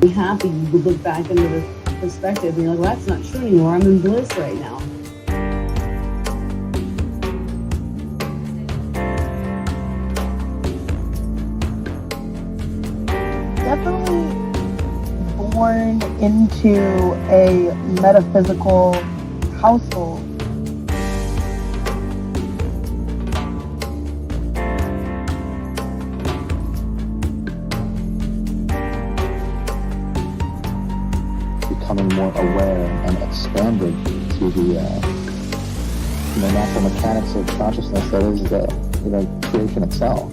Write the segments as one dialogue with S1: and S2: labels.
S1: Be happy, you would look back into the perspective and you're like, well, that's not true anymore. I'm in bliss right now.
S2: Definitely born into a metaphysical household.
S3: Becoming more aware and expanded to the natural mechanics of consciousness that is the creation itself.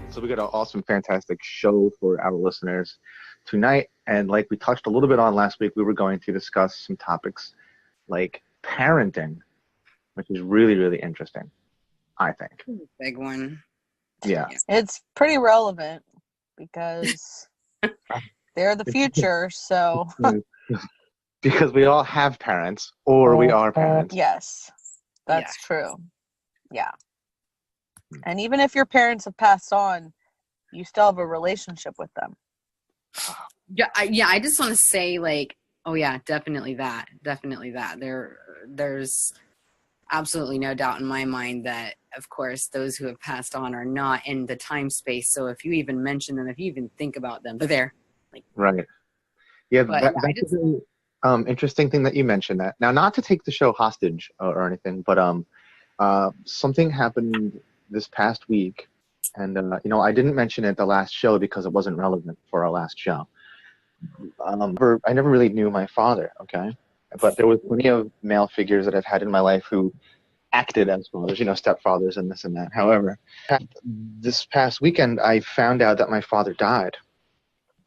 S3: So we got an awesome, fantastic show for our listeners tonight. And like we touched a little bit on last week, we were going to discuss some topics like parenting, which is really, really interesting, I think.
S4: Big one.
S3: Yeah.
S2: It's pretty relevant because they're the future, so.
S3: Because we all have parents, or we are parents.
S2: Yes, that's true. Yeah. And even if your parents have passed on, you still have a relationship with them.
S4: Yeah, I just want to say, like, oh yeah, definitely that. There's absolutely no doubt in my mind that, of course, those who have passed on are not in the time space. So if you even mention them, if you even think about them, they're there. Like,
S3: right. Yeah,
S4: but
S3: that's a really interesting thing that you mentioned that. Now, not to take the show hostage or anything, but something happened this past week, and I didn't mention it the last show because it wasn't relevant for our last show. I never really knew my father, okay? But there was plenty of male figures that I've had in my life who acted as fathers, stepfathers and this and that. However, this past weekend, I found out that my father died.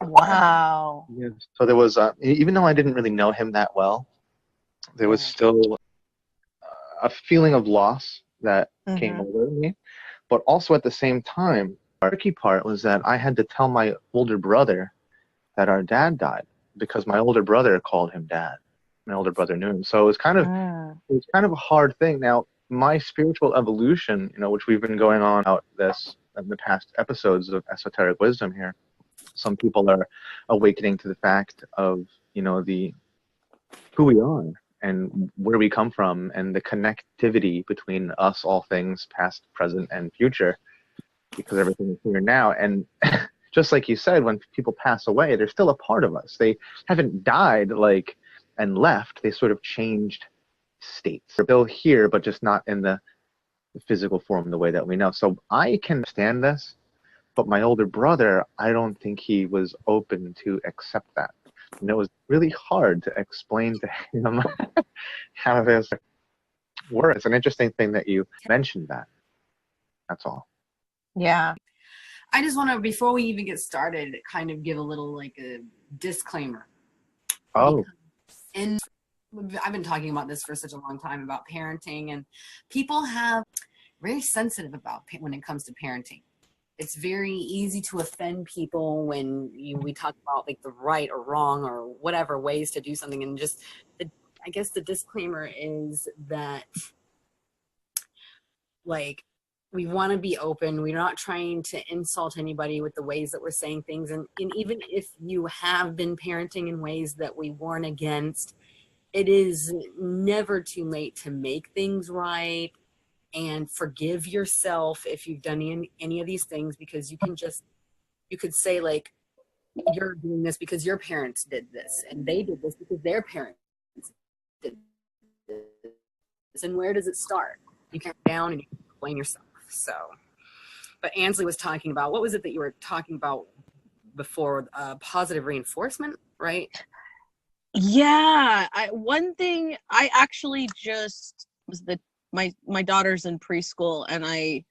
S2: Wow.
S3: Yeah. So there was, even though I didn't really know him that well, there was still a feeling of loss that came over me. But also at the same time, the tricky part was that I had to tell my older brother that our dad died because my older brother called him dad. My older brother knew him. So it was kind of a hard thing. Now, my spiritual evolution, which we've been going on out this in the past episodes of Esoteric Wisdom here, some people are awakening to the fact of, who we are and where we come from and the connectivity between us, all things past, present, and future, because everything is here now. And just like you said, when people pass away, they're still a part of us. They haven't died and left. They sort of changed states. They're still here, but just not in the physical form the way that we know. So I can understand this, but my older brother, I don't think he was open to accept that. And it was really hard to explain to him how this works. It's an interesting thing that you mentioned that. That's all.
S2: Yeah.
S4: I just want to, before we even get started, kind of give a little, like, a disclaimer.
S3: Oh.
S4: And I've been talking about this for such a long time about parenting, and people have very sensitive about when it comes to parenting. It's very easy to offend people when we talk about, like, the right or wrong or whatever ways to do something. And just, I guess the disclaimer is that, like, we want to be open. We're not trying to insult anybody with the ways that we're saying things. And even if you have been parenting in ways that we warn against, it is never too late to make things right and forgive yourself if you've done any of these things, because you could say, like, you're doing this because your parents did this, and they did this because their parents did this. And where does it start? You can go down and you can blame yourself. So, but Ansley was talking about, what was it that you were talking about before? Positive reinforcement, right?
S2: Yeah. One thing, I actually just was my daughter's in preschool, and I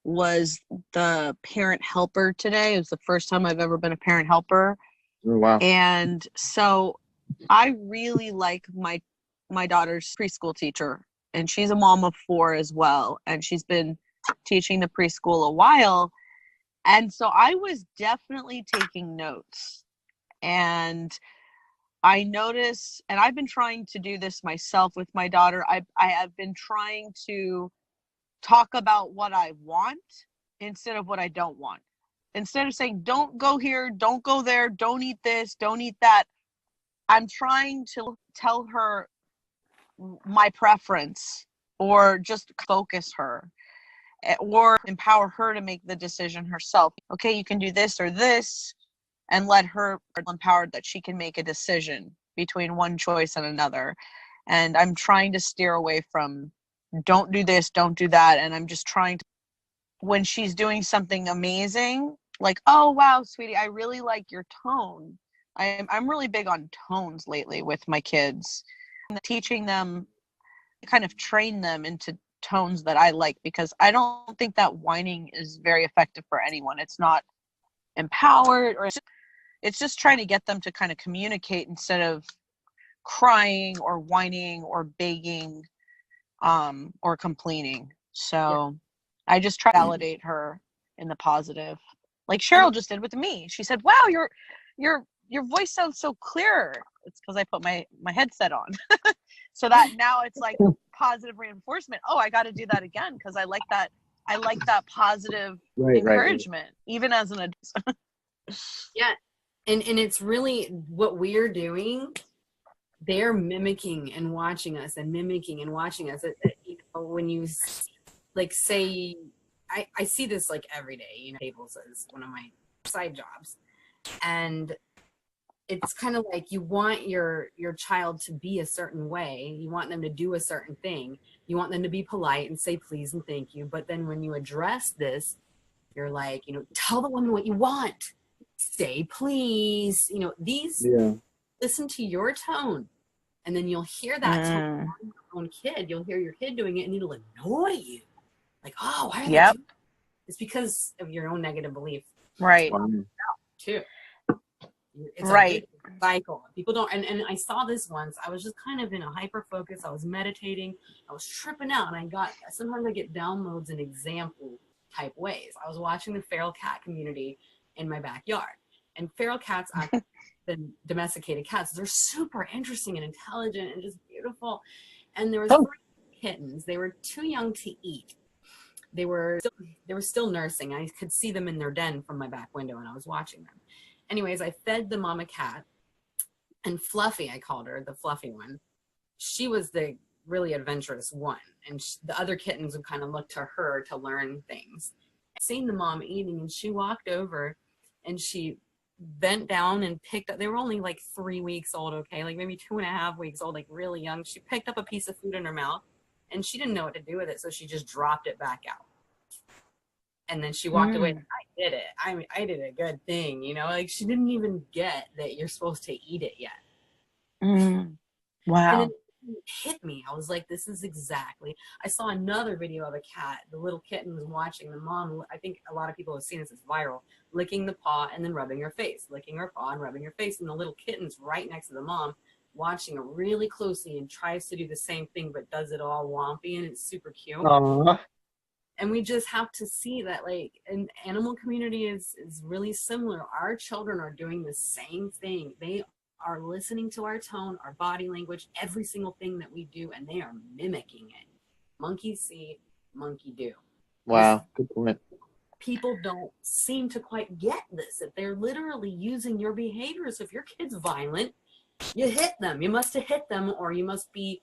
S2: was the parent helper today. It was the first time I've ever been a parent helper.
S3: Oh, wow.
S2: And so I really like my daughter's preschool teacher, and she's a mom of 4 as well, and she's been teaching the preschool a while. And so I was definitely taking notes, and I notice, and I've been trying to do this myself with my daughter, I have been trying to talk about what I want instead of what I don't want. Instead of saying, don't go here, don't go there, don't eat this, don't eat that, I'm trying to tell her my preference, or just focus her, or empower her to make the decision herself. Okay, you can do this or this, and let her feel empowered that she can make a decision between one choice and another. And I'm trying to steer away from don't do this, don't do that. And I'm just trying to, when she's doing something amazing, like, oh, wow, sweetie, I really like your tone. I'm really big on tones lately with my kids. And teaching them, kind of train them into tones that I like, because I don't think that whining is very effective for anyone. It's not empowered, or it's just trying to get them to kind of communicate instead of crying or whining or begging or complaining. So I just try to validate her in the positive, like Cheryl just did with me. She said, wow, your voice sounds so clear. It's because I put my headset on. So that now it's like positive reinforcement. Oh, I got to do that again, because I like that positive encouragement, even as an adult.
S4: Yeah. And it's really what we're doing. They're mimicking and watching us, and mimicking and watching us. You know, when you like say, I see this like every day, you know, tables is one of my side jobs. And it's kind of like, you want your child to be a certain way. You want them to do a certain thing. You want them to be polite and say please and thank you. But then when you address this, you're like, you know, tell the woman what you want. Say please. You know, these, listen to your tone. And then you'll hear that tone from your own kid. You'll hear your kid doing it, and it'll annoy you. Like, oh, why are they doing it? It's because of your own negative belief.
S2: Right.
S4: Too. It's a cycle. People don't, and I saw this once. I was just kind of in a hyper focus. I was meditating. I was tripping out, and sometimes I get downloads in example type ways. I was watching the feral cat community in my backyard, and feral cats, the domesticated cats, they're super interesting and intelligent and just beautiful. And there was 3 kittens. They were too young to eat. They were still nursing. I could see them in their den from my back window, and I was watching them. Anyways, I fed the mama cat, and Fluffy, I called her, the fluffy one. She was the really adventurous one, and the other kittens would kind of look to her to learn things. I'd seen the mom eating, and she walked over, and she bent down and picked up, they were only like 3 weeks old, okay, like maybe 2.5 weeks old, like really young. She picked up a piece of food in her mouth, and she didn't know what to do with it, so she just dropped it back out. And then she walked away. I did it. I mean, I did a good thing, you know, like she didn't even get that you're supposed to eat it yet.
S2: Wow.
S4: And it hit me. I was like, this is exactly. I saw another video of a cat. The little kitten was watching the mom. I think a lot of people have seen this. It's viral. Licking the paw and then rubbing her face. Licking her paw and rubbing her face. And the little kitten's right next to the mom, watching her really closely, and tries to do the same thing, but does it all wompy, and it's super cute.
S3: Aww.
S4: And we just have to see that, like, an animal community is really similar. Our children are doing the same thing. They are listening to our tone, our body language, every single thing that we do, and they are mimicking it. Monkey see, monkey do.
S3: Wow, good point.
S4: People don't seem to quite get this, that they're literally using your behaviors. If your kid's violent, you hit them. You must have hit them, or you must be,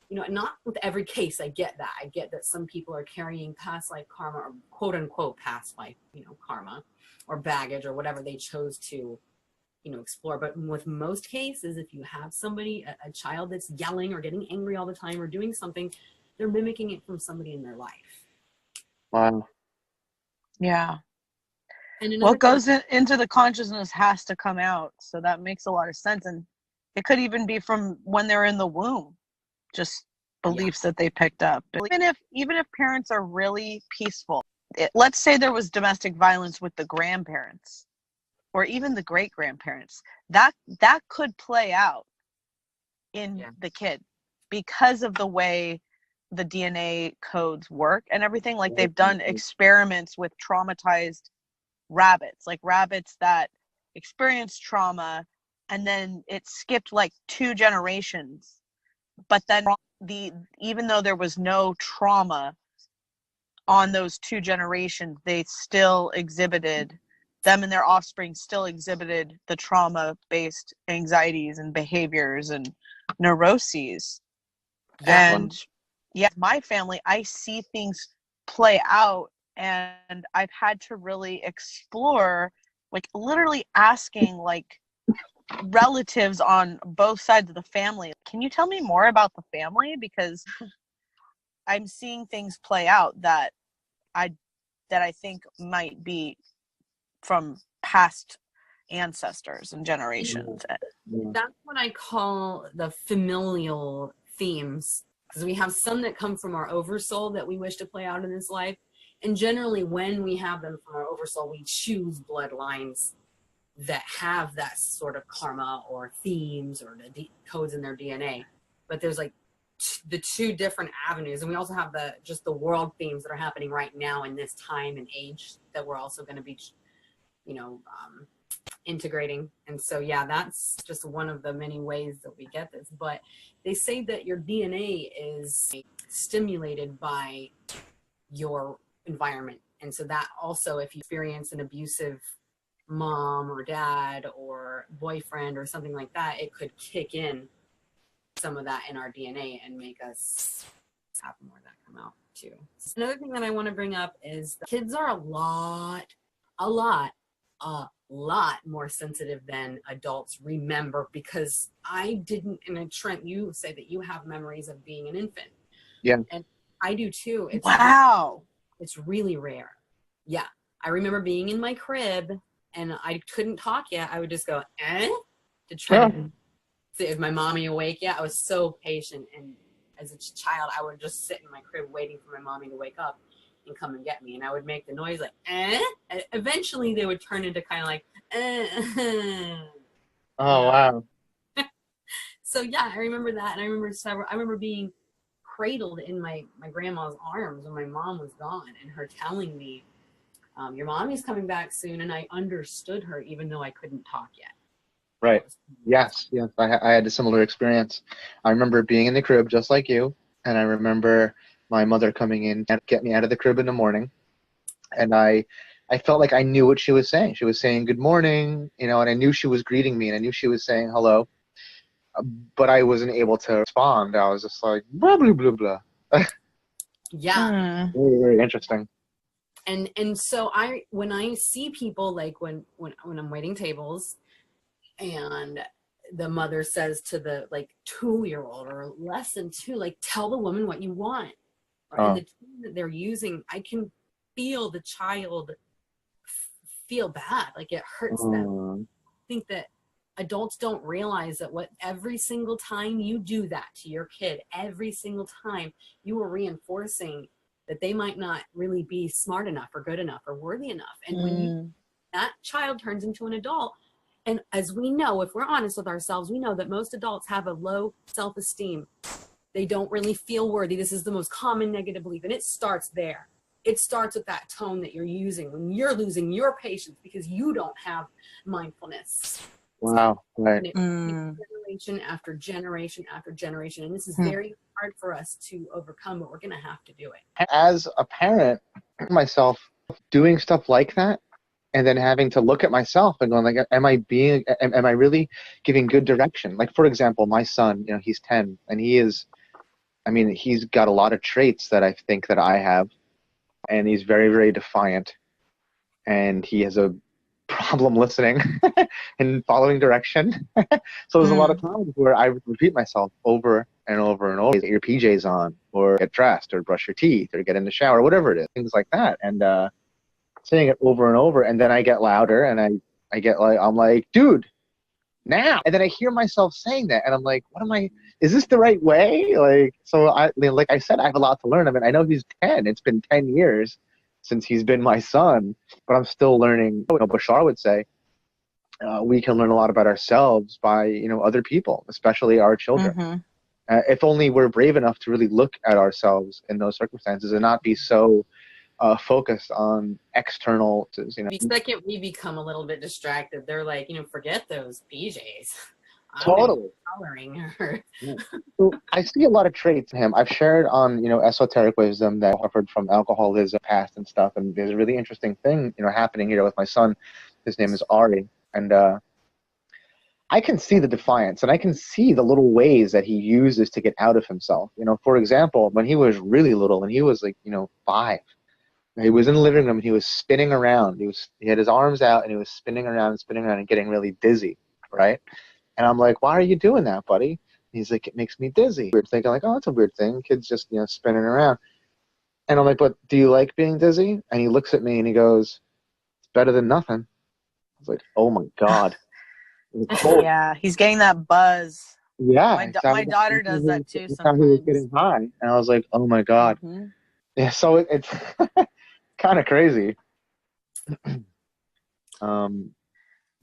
S4: you know, not with every case. I get that. I get that some people are carrying past life karma, or quote unquote past life, you know, karma or baggage or whatever they chose to, you know, explore. But with most cases, if you have somebody, a child that's yelling or getting angry all the time or doing something, they're mimicking it from somebody in their life.
S3: Wow.
S2: Yeah.
S4: And
S2: what goes into the consciousness has to come out. So that makes a lot of sense. And it could even be from when they're in the womb, just beliefs that they picked up. Even if parents are really peaceful, let's say there was domestic violence with the grandparents or even the great grandparents, that could play out in the kid because of the way the DNA codes work and everything. Like, they've done experiments with traumatized rabbits, like rabbits that experience trauma and then it skipped like 2 generations. But then even though there was no trauma on those 2 generations, they still exhibited, them and their offspring still exhibited the trauma-based anxieties and behaviors and neuroses.
S4: Yeah.
S2: And yeah, my family, I see things play out, and I've had to really explore, like literally asking like relatives on both sides of the family, can you tell me more about the family? Because I'm seeing things play out that I think might be from past ancestors and generations.
S4: That's what I call the familial themes, because we have some that come from our oversoul that we wish to play out in this life. And generally when we have them from our oversoul, we choose bloodlines that have that sort of karma or themes or the codes in their DNA. But there's like the 2 different avenues, and we also have the world themes that are happening right now in this time and age that we're also going to be, integrating. And so yeah, that's just one of the many ways that we get this. But they say that your DNA is stimulated by your environment, and so that also, if you experience an abusive mom or dad or boyfriend or something like that, it could kick in some of that in our DNA and make us have more of that come out too. Another thing that I want to bring up is that kids are a lot more sensitive than adults remember, because I didn't, and Trent, you say that you have memories of being an infant.
S3: Yeah.
S4: And I do too.
S2: Wow.
S4: It's really rare. Yeah. I remember being in my crib and I couldn't talk yet. I would just go, to try to see, is my mommy awake yet? I was so patient. And as a child, I would just sit in my crib waiting for my mommy to wake up and come and get me. And I would make the noise like, And eventually they would turn into kind of like,
S3: Oh, wow.
S4: So yeah, I remember that. And I remember being cradled in my grandma's arms when my mom was gone, and her telling me, your mommy's coming back soon. And I understood her even though I couldn't talk yet.
S3: Right. Yes. I had a similar experience. I remember being in the crib just like you, and I remember my mother coming in to get me out of the crib in the morning, and I felt like I knew what she was saying. She was saying good morning, and I knew she was greeting me, and I knew she was saying hello, but I wasn't able to respond. I was just like blah blah blah blah.
S4: Yeah.
S3: Very, very interesting.
S4: And so when I see people, like when I'm waiting tables and the mother says to the like 2-year-old or less than 2, like, tell the woman what you want. And the tone that they're using, I can feel the child feel bad, like it hurts them. I think that adults don't realize that every single time you do that to your kid, every single time you are reinforcing that they might not really be smart enough or good enough or worthy enough. And when that child turns into an adult, and as we know, if we're honest with ourselves, we know that most adults have a low self-esteem. They don't really feel worthy. This is the most common negative belief, and it starts there. It starts with that tone that you're using when you're losing your patience because you don't have mindfulness.
S3: Wow. Right.
S4: Generation after generation after generation, and this is very hard for us to overcome, but we're going to have to do it.
S3: As a parent, myself doing stuff like that, and then having to look at myself and going like, am I really giving good direction? Like, for example, my son, he's 10, and he's got a lot of traits that I think that I have, and he's very, very defiant, and he has a problem listening and following direction. So there's a lot of times where I repeat myself over and over and over. Get your PJs on, or get dressed, or brush your teeth, or get in the shower, whatever it is, things like that. And saying it over and over, and then I get louder, and I get like, I'm like, dude, now. And then I hear myself saying that, and I'm like, is this the right way? Like, so like I said, I have a lot to learn. I mean, I know he's 10. It's been 10 years since he's been my son, but I'm still learning. Bashar would say, we can learn a lot about ourselves by, other people, especially our children. If only we're brave enough to really look at ourselves in those circumstances and not be so focused on external,
S4: The second we become a little bit distracted, they're like, forget those PJs.
S3: Totally.
S4: Coloring her.
S3: So I see a lot of traits in him. I've shared on, esoteric wisdom that I suffered from alcoholism past and stuff. And there's a really interesting thing, happening here with my son. His name is Ari. And I can see the defiance, and I can see the little ways that he uses to get out of himself. For example, when he was really little, when he was like, 5, he was in the living room and he was spinning around. He had his arms out and he was spinning around and getting really dizzy, right? And I'm like, why are you doing that, buddy? He's like, it makes me dizzy. We're thinking like, oh, that's a weird thing. Kids just, spinning around. And I'm like, but do you like being dizzy? And he looks at me and he goes, it's better than nothing. I was like, oh my God.
S2: Yeah, he's getting that buzz.
S3: Yeah.
S2: My daughter does that too sometimes.
S3: He was getting high. And I was like, oh my God. Mm-hmm. Yeah, so it's kind of crazy.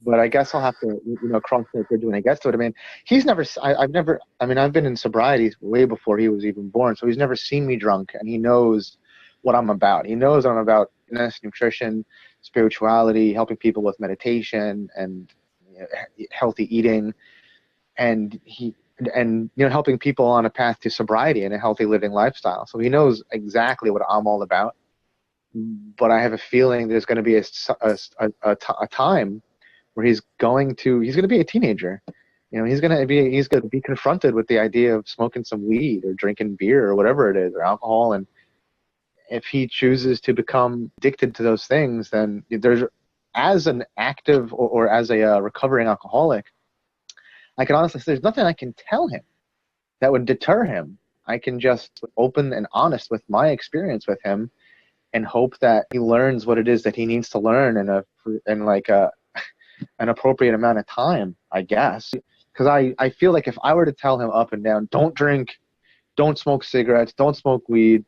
S3: But I guess I'll have to, cross that bridge when I get to it. I mean, I've been in sobriety way before he was even born, so he's never seen me drunk, and he knows what I'm about. He knows I'm about fitness, nutrition, spirituality, helping people with meditation and healthy eating, and helping people on a path to sobriety and a healthy living lifestyle. So he knows exactly what I'm all about. But I have a feeling there's going to be a time where he's going to be a teenager. He's going to be confronted with the idea of smoking some weed or drinking beer or whatever it is, or alcohol. And if he chooses to become addicted to those things, then as an active or as a recovering alcoholic, I can honestly say there's nothing I can tell him that would deter him. I can just open and honest with my experience with him and hope that he learns what it is that he needs to learn in an appropriate amount of time, I guess. Because I feel like if I were to tell him up and down, don't drink, don't smoke cigarettes, don't smoke weed,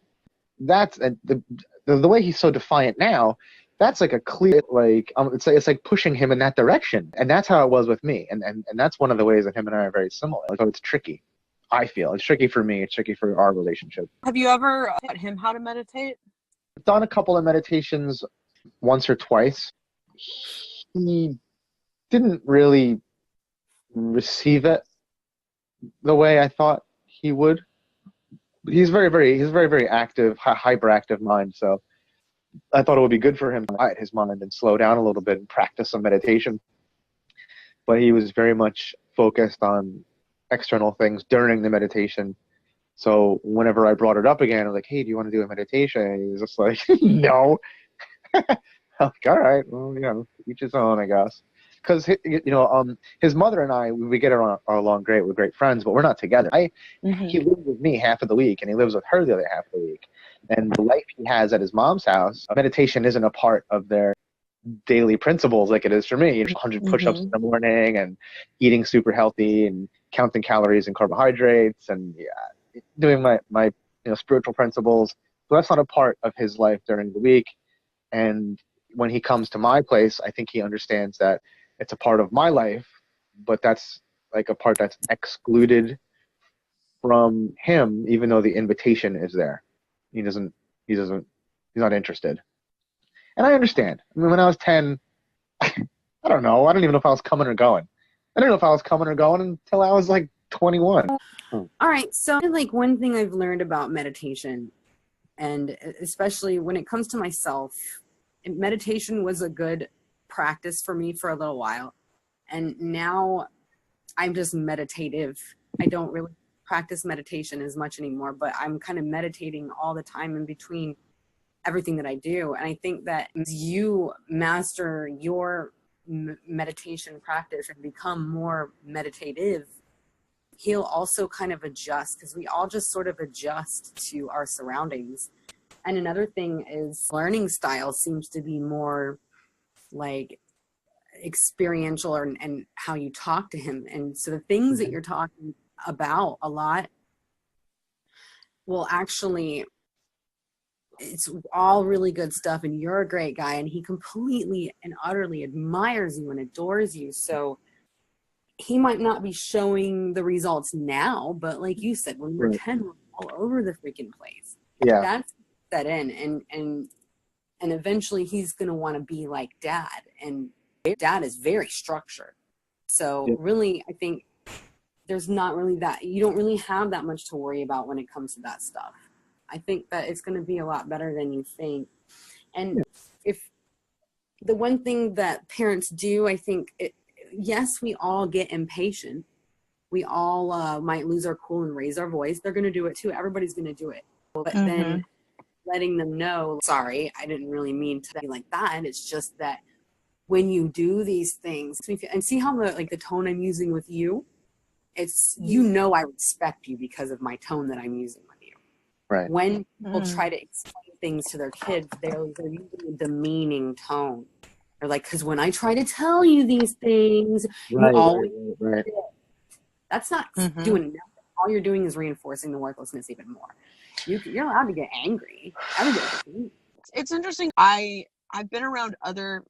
S3: that's the way he's so defiant now. That's like a clear, it's like pushing him in that direction. And that's how it was with me. And that's one of the ways that him and I are very similar. So it's tricky. I feel it's tricky for me. It's tricky for our relationship.
S2: Have you ever taught him how to meditate?
S3: I've done a couple of meditations once or twice. He didn't really receive it the way I thought he would. He's very active, hyperactive mind. So I thought it would be good for him to quiet his mind and slow down a little bit and practice some meditation. But he was very much focused on external things during the meditation. So whenever I brought it up again, I was like, hey, do you want to do a meditation? And he was just like, no. I'm like, all right, well, each his own, I guess. Because, his mother and I, we get along great. We're great friends, but we're not together. He lives with me half of the week, and he lives with her the other half of the week. And the life he has at his mom's house, meditation isn't a part of their daily principles like it is for me. 100 push-ups in the morning and eating super healthy and counting calories and carbohydrates and doing my spiritual principles. So that's not a part of his life during the week. And when he comes to my place, I think he understands that it's a part of my life, but that's like a part that's excluded from him, even though the invitation is there. He's not interested. And I understand. I mean, when I was 10, I don't know. I don't even know if I was coming or going. I didn't know if I was coming or going until I was like 21.
S4: All right. So one thing I've learned about meditation, and especially when it comes to myself, meditation was a good practice for me for a little while. And now I'm just meditative. I don't really practice meditation as much anymore, but I'm kind of meditating all the time in between everything that I do. And I think that as you master your meditation practice and become more meditative, he'll also kind of adjust, because we all just sort of adjust to our surroundings. And another thing is learning style seems to be more like experiential and how you talk to him. And so the things that you're talking about a lot will actually, it's all really good stuff, and you're a great guy, and he completely and utterly admires you and adores you. So he might not be showing the results now, but like you said, when we're 10, we're all over the freaking place.
S3: Yeah.
S4: That's set in. And And eventually he's going to want to be like dad. And dad is very structured. So really, I think there's not really that, you don't really have that much to worry about when it comes to that stuff. I think that it's going to be a lot better than you think. And if the one thing that parents do, I think, yes, we all get impatient. We all might lose our cool and raise our voice. They're going to do it too. Everybody's going to do it. But then letting them know, sorry, I didn't really mean to be like that. It's just that when you do these things, and see how the tone I'm using with you, it's, I respect you because of my tone that I'm using with you.
S3: Right.
S4: When people try to explain things to their kids, they're using a demeaning tone. They're like, because when I try to tell you these things, you always
S3: right.
S4: That's not doing nothing. All you're doing is reinforcing the worthlessness even more. You're allowed to get angry.
S2: It's interesting. I've been around other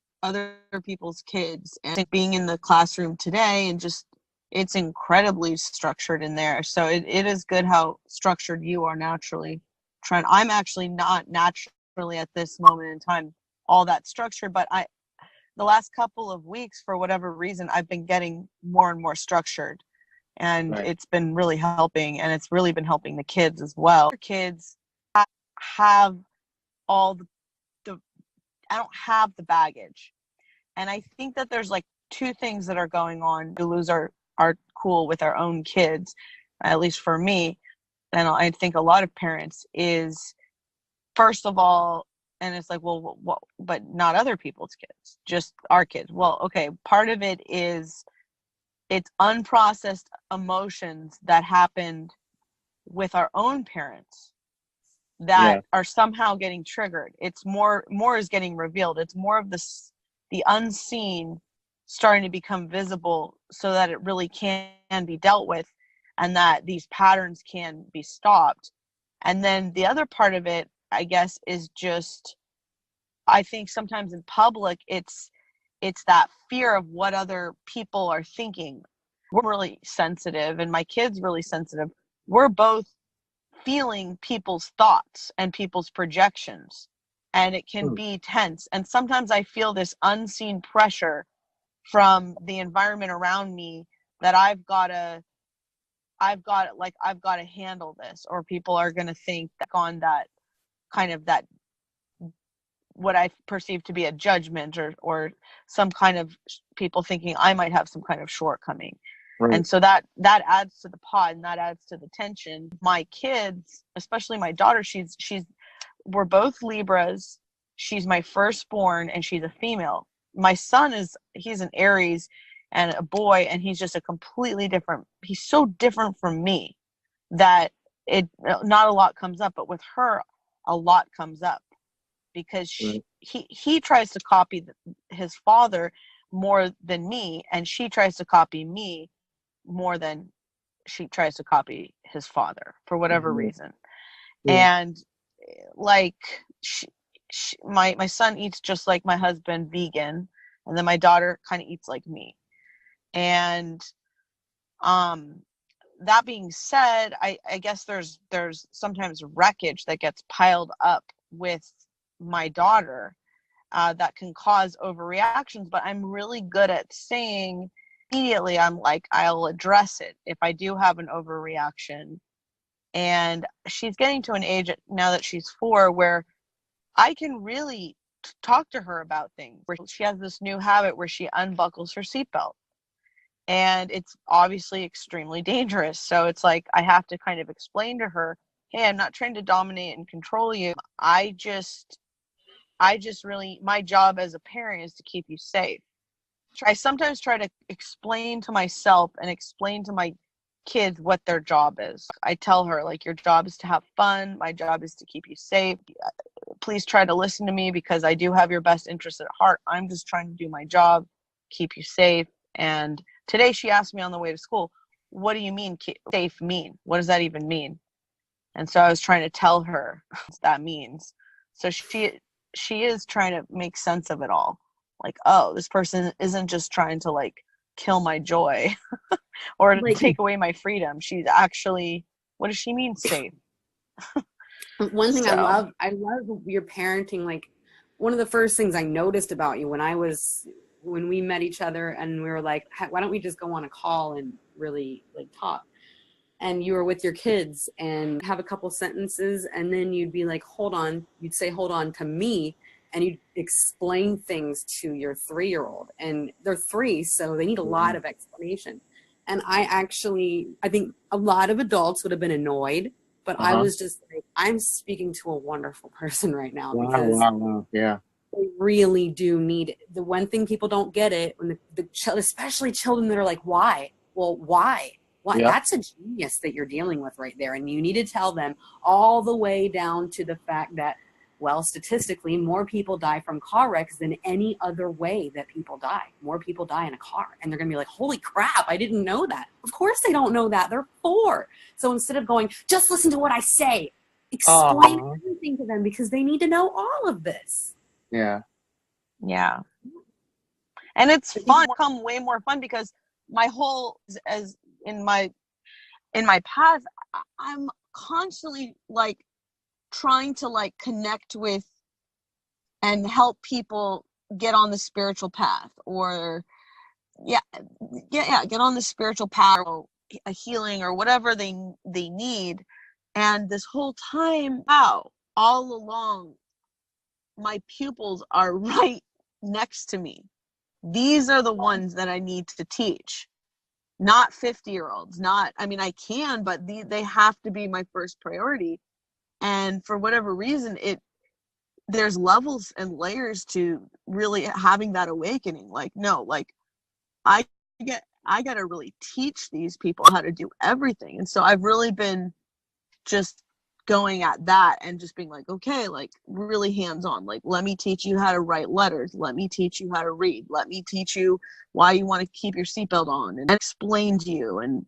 S2: people's kids, and being in the classroom today, and just it's incredibly structured in there. So it is good how structured you are naturally. I'm actually not naturally at this moment in time all that structured, but the last couple of weeks, for whatever reason, I've been getting more and more structured. And it's been really helping, and it's really been helping the kids as well. Kids have all the I don't have the baggage. And I think that there's like two things that are going on to lose our cool with our own kids, at least for me, and I think a lot of parents, is first of all, and it's like, well, but not other people's kids, just our kids. Well, okay, part of it is it's unprocessed emotions that happened with our own parents that are somehow getting triggered. It's more is getting revealed. It's more of the unseen starting to become visible, so that it really can be dealt with, and that these patterns can be stopped. And then the other part of it, I guess, is just, I think sometimes in public, it's that fear of what other people are thinking. We're really sensitive, and my kid's really sensitive. We're both feeling people's thoughts and people's projections, and it can be tense. And sometimes I feel this unseen pressure from the environment around me that I've got to handle this, or people are going to think on that kind of that what I perceive to be a judgment, or some kind of people thinking I might have some kind of shortcoming. And so that adds to the pot, and that adds to the tension. My kids, especially my daughter, we're both Libras. She's my firstborn, and she's a female. My son he's an Aries and a boy, and he's just he's so different from me that not a lot comes up, but with her, a lot comes up, because he tries to copy his father more than me, and she tries to copy me more than she tries to copy his father, for whatever reason. And like my son eats just like my husband, vegan, and then my daughter kind of eats like me. And that being said, I guess there's sometimes wreckage that gets piled up with my daughter that can cause overreactions. But I'm really good at saying immediately, I'm like, I'll address it if I do have an overreaction. And she's getting to an age now that she's 4 where I can really talk to her about things. Where she has this new habit where she unbuckles her seatbelt, and it's obviously extremely dangerous. So it's like I have to kind of explain to her, hey, I'm not trying to dominate and control you. I just really, my job as a parent is to keep you safe. I sometimes try to explain to myself and explain to my kids what their job is. I tell her, like, your job is to have fun. My job is to keep you safe. Please try to listen to me, because I do have your best interest at heart. I'm just trying to do my job, keep you safe. And today she asked me on the way to school, what do you mean safe mean? What does that even mean? And so I was trying to tell her what that means. So she is trying to make sense of it all. Like, oh, this person isn't just trying to like kill my joy or to take away my freedom. She's actually, what does she mean safe?
S4: One thing I love your parenting, like one of the first things I noticed about you when we met each other and we were like, why don't we just go on a call and really like talk? And you were with your kids and have a couple sentences, and then you'd be like, hold on. You'd say, hold on to me. And you'd explain things to your 3-year-old. And they're 3, so they need a lot of explanation. And I think a lot of adults would have been annoyed, but I was just like, I'm speaking to a wonderful person right now, because
S3: Yeah.
S4: they really do need it. The one thing people don't get it, when especially children that are like, why? Well, why? Why?
S3: Yep.
S4: That's a genius that you're dealing with right there. And you need to tell them all the way down to the fact that, well, statistically, more people die from car wrecks than any other way that people die. More people die in a car. And they're going to be like, holy crap, I didn't know that. Of course they don't know that. They're 4. So instead of going, just listen to what I say, explain everything to them, because they need to know all of this.
S3: Yeah.
S2: Yeah. And it's fun, become way more fun, because my whole, as in my path, I'm constantly like trying to like connect with and help people get on the spiritual path, or get on the spiritual path, or a healing, or whatever they need. And this whole time, wow, all along, my pupils are right next to me. These are the ones that I need to teach, not 50-year-olds. I can, but they have to be my first priority. And for whatever reason, there's levels and layers to really having that awakening. Like, no, like I got to really teach these people how to do everything. And so I've really been just going at that and just being like, okay, like really hands-on. Like, let me teach you how to write letters. Let me teach you how to read. Let me teach you why you want to keep your seatbelt on, and explain to you, and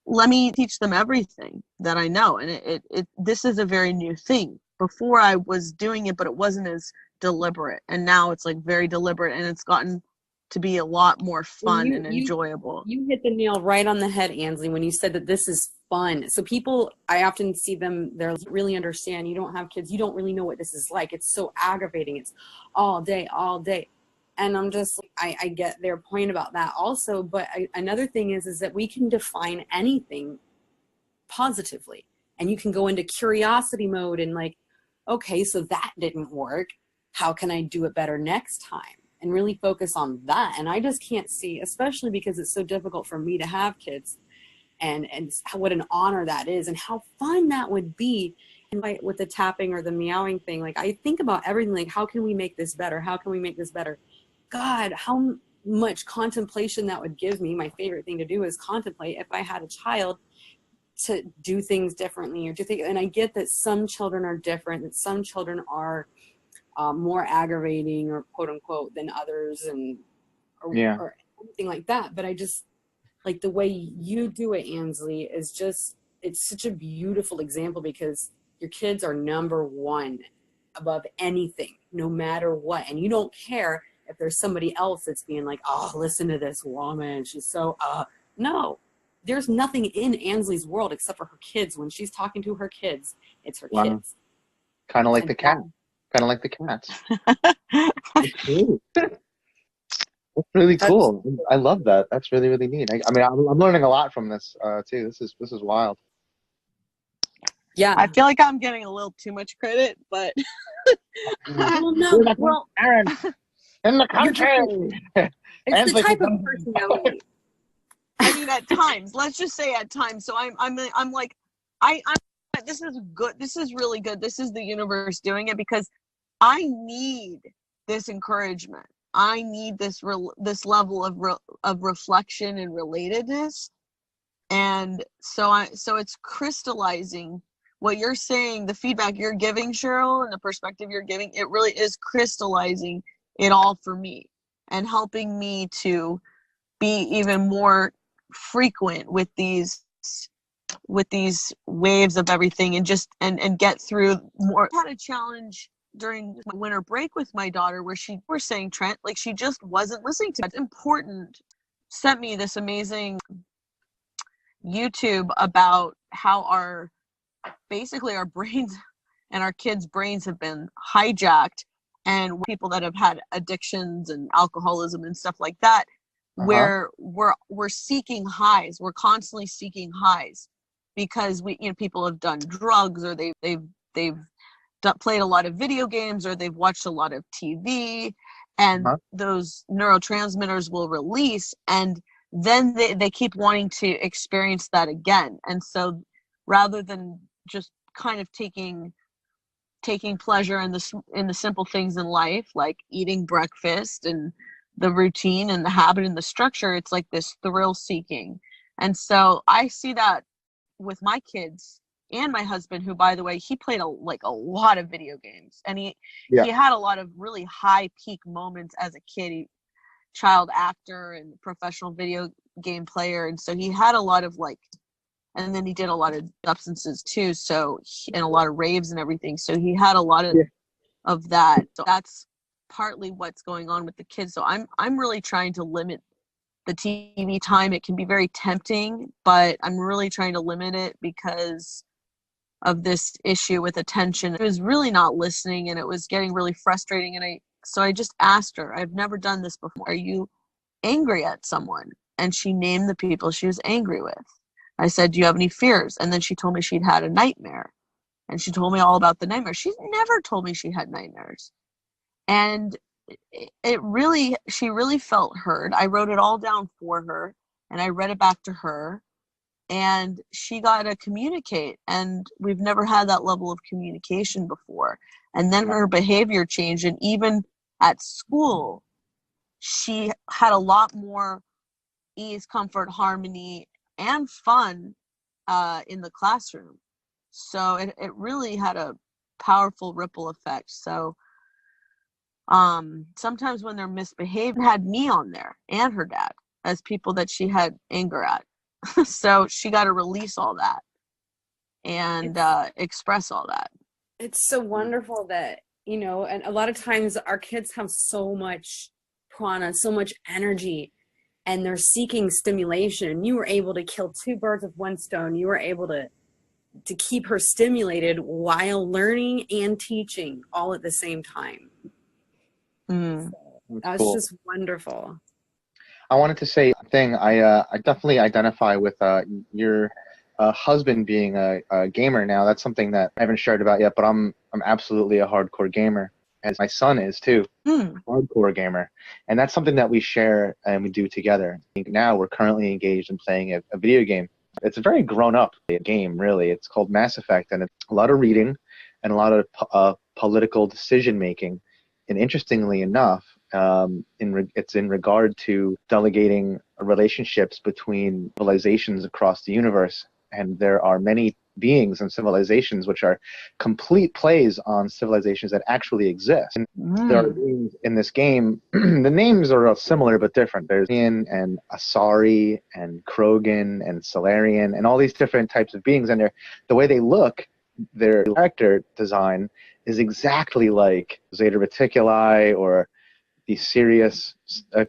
S2: let me teach them everything that I know. And this is a very new thing. Before I was doing it, but it wasn't as deliberate. And now it's like very deliberate, and it's gotten to be a lot more fun and enjoyable.
S4: You hit the nail right on the head, Ansley, when you said that this is fun. So people, I often see them, they're really understand, you don't have kids, you don't really know what this is like. It's so aggravating. It's all day. And I'm just, I get their point about that also. But another thing is that we can define anything positively. And you can go into curiosity mode and like, okay, so that didn't work. How can I do it better next time? And really focus on that. And I just can't see, especially because it's so difficult for me to have kids, and what an honor that is, and how fun that would be. And like with the tapping or the meowing thing, like I think about everything, like how can we make this better? How can we make this better? God, how much contemplation that would give me. My favorite thing to do is contemplate if I had a child, to do things differently, or do things. And I get that some children are different, that some children are more aggravating, or quote unquote, than others, or anything like that. But I just like the way you do it, Ansley, is just, it's such a beautiful example, because your kids are number one above anything, no matter what. And you don't care if there's somebody else that's being like, oh, listen to this woman, she's so, no. There's nothing in Ansley's world except for her kids. When she's talking to her kids, it's her kids.
S3: Kind of like the cat. Kind of like the cats. It's cool. That's really cool. I love that. That's really, really neat. I'm learning a lot from this too. This is wild.
S4: Yeah.
S2: I feel like I'm getting a little too much credit, but
S4: well, no. Well,
S3: Aaron, in the country.
S4: It's the type of personality.
S2: I mean, at times, let's just say at times. So I'm like, this is good. This is really good. This is the universe doing it, because I need this encouragement. I need this level of reflection and relatedness. And so it's crystallizing what you're saying, the feedback you're giving, Cheryl, and the perspective you're giving. It really is crystallizing it all for me, and helping me to be even more frequent with these waves of everything, and just and get through more. I had a challenge during my winter break with my daughter where we're saying, Trent, like she just wasn't listening to me. It's important. Sent me this amazing YouTube about how basically our brains and our kids' brains have been hijacked, and people that have had addictions and alcoholism and stuff like that, where we're seeking highs. We're constantly seeking highs because people have done drugs, or they've played a lot of video games, or they've watched a lot of TV, and those neurotransmitters will release, and then they keep wanting to experience that again. And so rather than just kind of taking pleasure in the simple things in life, like eating breakfast and the routine and the habit and the structure, it's like this thrill seeking. And so I see that with my kids and my husband, who, by the way, he played a lot of video games, and he had a lot of really high peak moments as a kid. Child actor and professional video game player, and so he had a lot of and then he did a lot of substances too, and a lot of raves and everything, so he had a lot of that. So that's partly what's going on with the kids. So I'm really trying to limit the TV time. It can be very tempting, but I'm really trying to limit it because of this issue with attention. It was really not listening, and it was getting really frustrating, and so I just asked her, I've never done this before, are you angry at someone? And she named the people she was angry with. I said, do you have any fears? And then she told me she'd had a nightmare. And she told me all about the nightmare. She's never told me she had nightmares. And she really felt heard. I wrote it all down for her, and I read it back to her, and she got to communicate. And we've never had that level of communication before. And then her behavior changed, and even at school, she had a lot more ease, comfort, harmony, and fun in the classroom. So it really had a powerful ripple effect. So sometimes when they're misbehaving, had me on there and her dad as people that she had anger at. So she got to release all that and express all that.
S4: It's so wonderful that, and a lot of times our kids have so much prana, so much energy, and they're seeking stimulation. You were able to kill two birds with one stone. You were able to keep her stimulated while learning and teaching all at the same time. So that's cool. Just wonderful.
S3: I wanted to say a thing. I definitely identify with your husband being a gamer now. That's something that I haven't shared about yet, but I'm absolutely a hardcore gamer, as my son is too. Hardcore gamer. And that's something that we share and we do together. I think now we're currently engaged in playing a video game. It's a very grown-up game, really. It's called Mass Effect, and it's a lot of reading and a lot of political decision-making. And interestingly enough, it's in regard to delegating relationships between civilizations across the universe. And there are many beings and civilizations which are complete plays on civilizations that actually exist. And there are beings in this game. The names are similar but different. There's Ian and Asari and Krogan and Solarian and all these different types of beings. And the way they look, their character design is exactly like Zeta Reticuli or the Sirius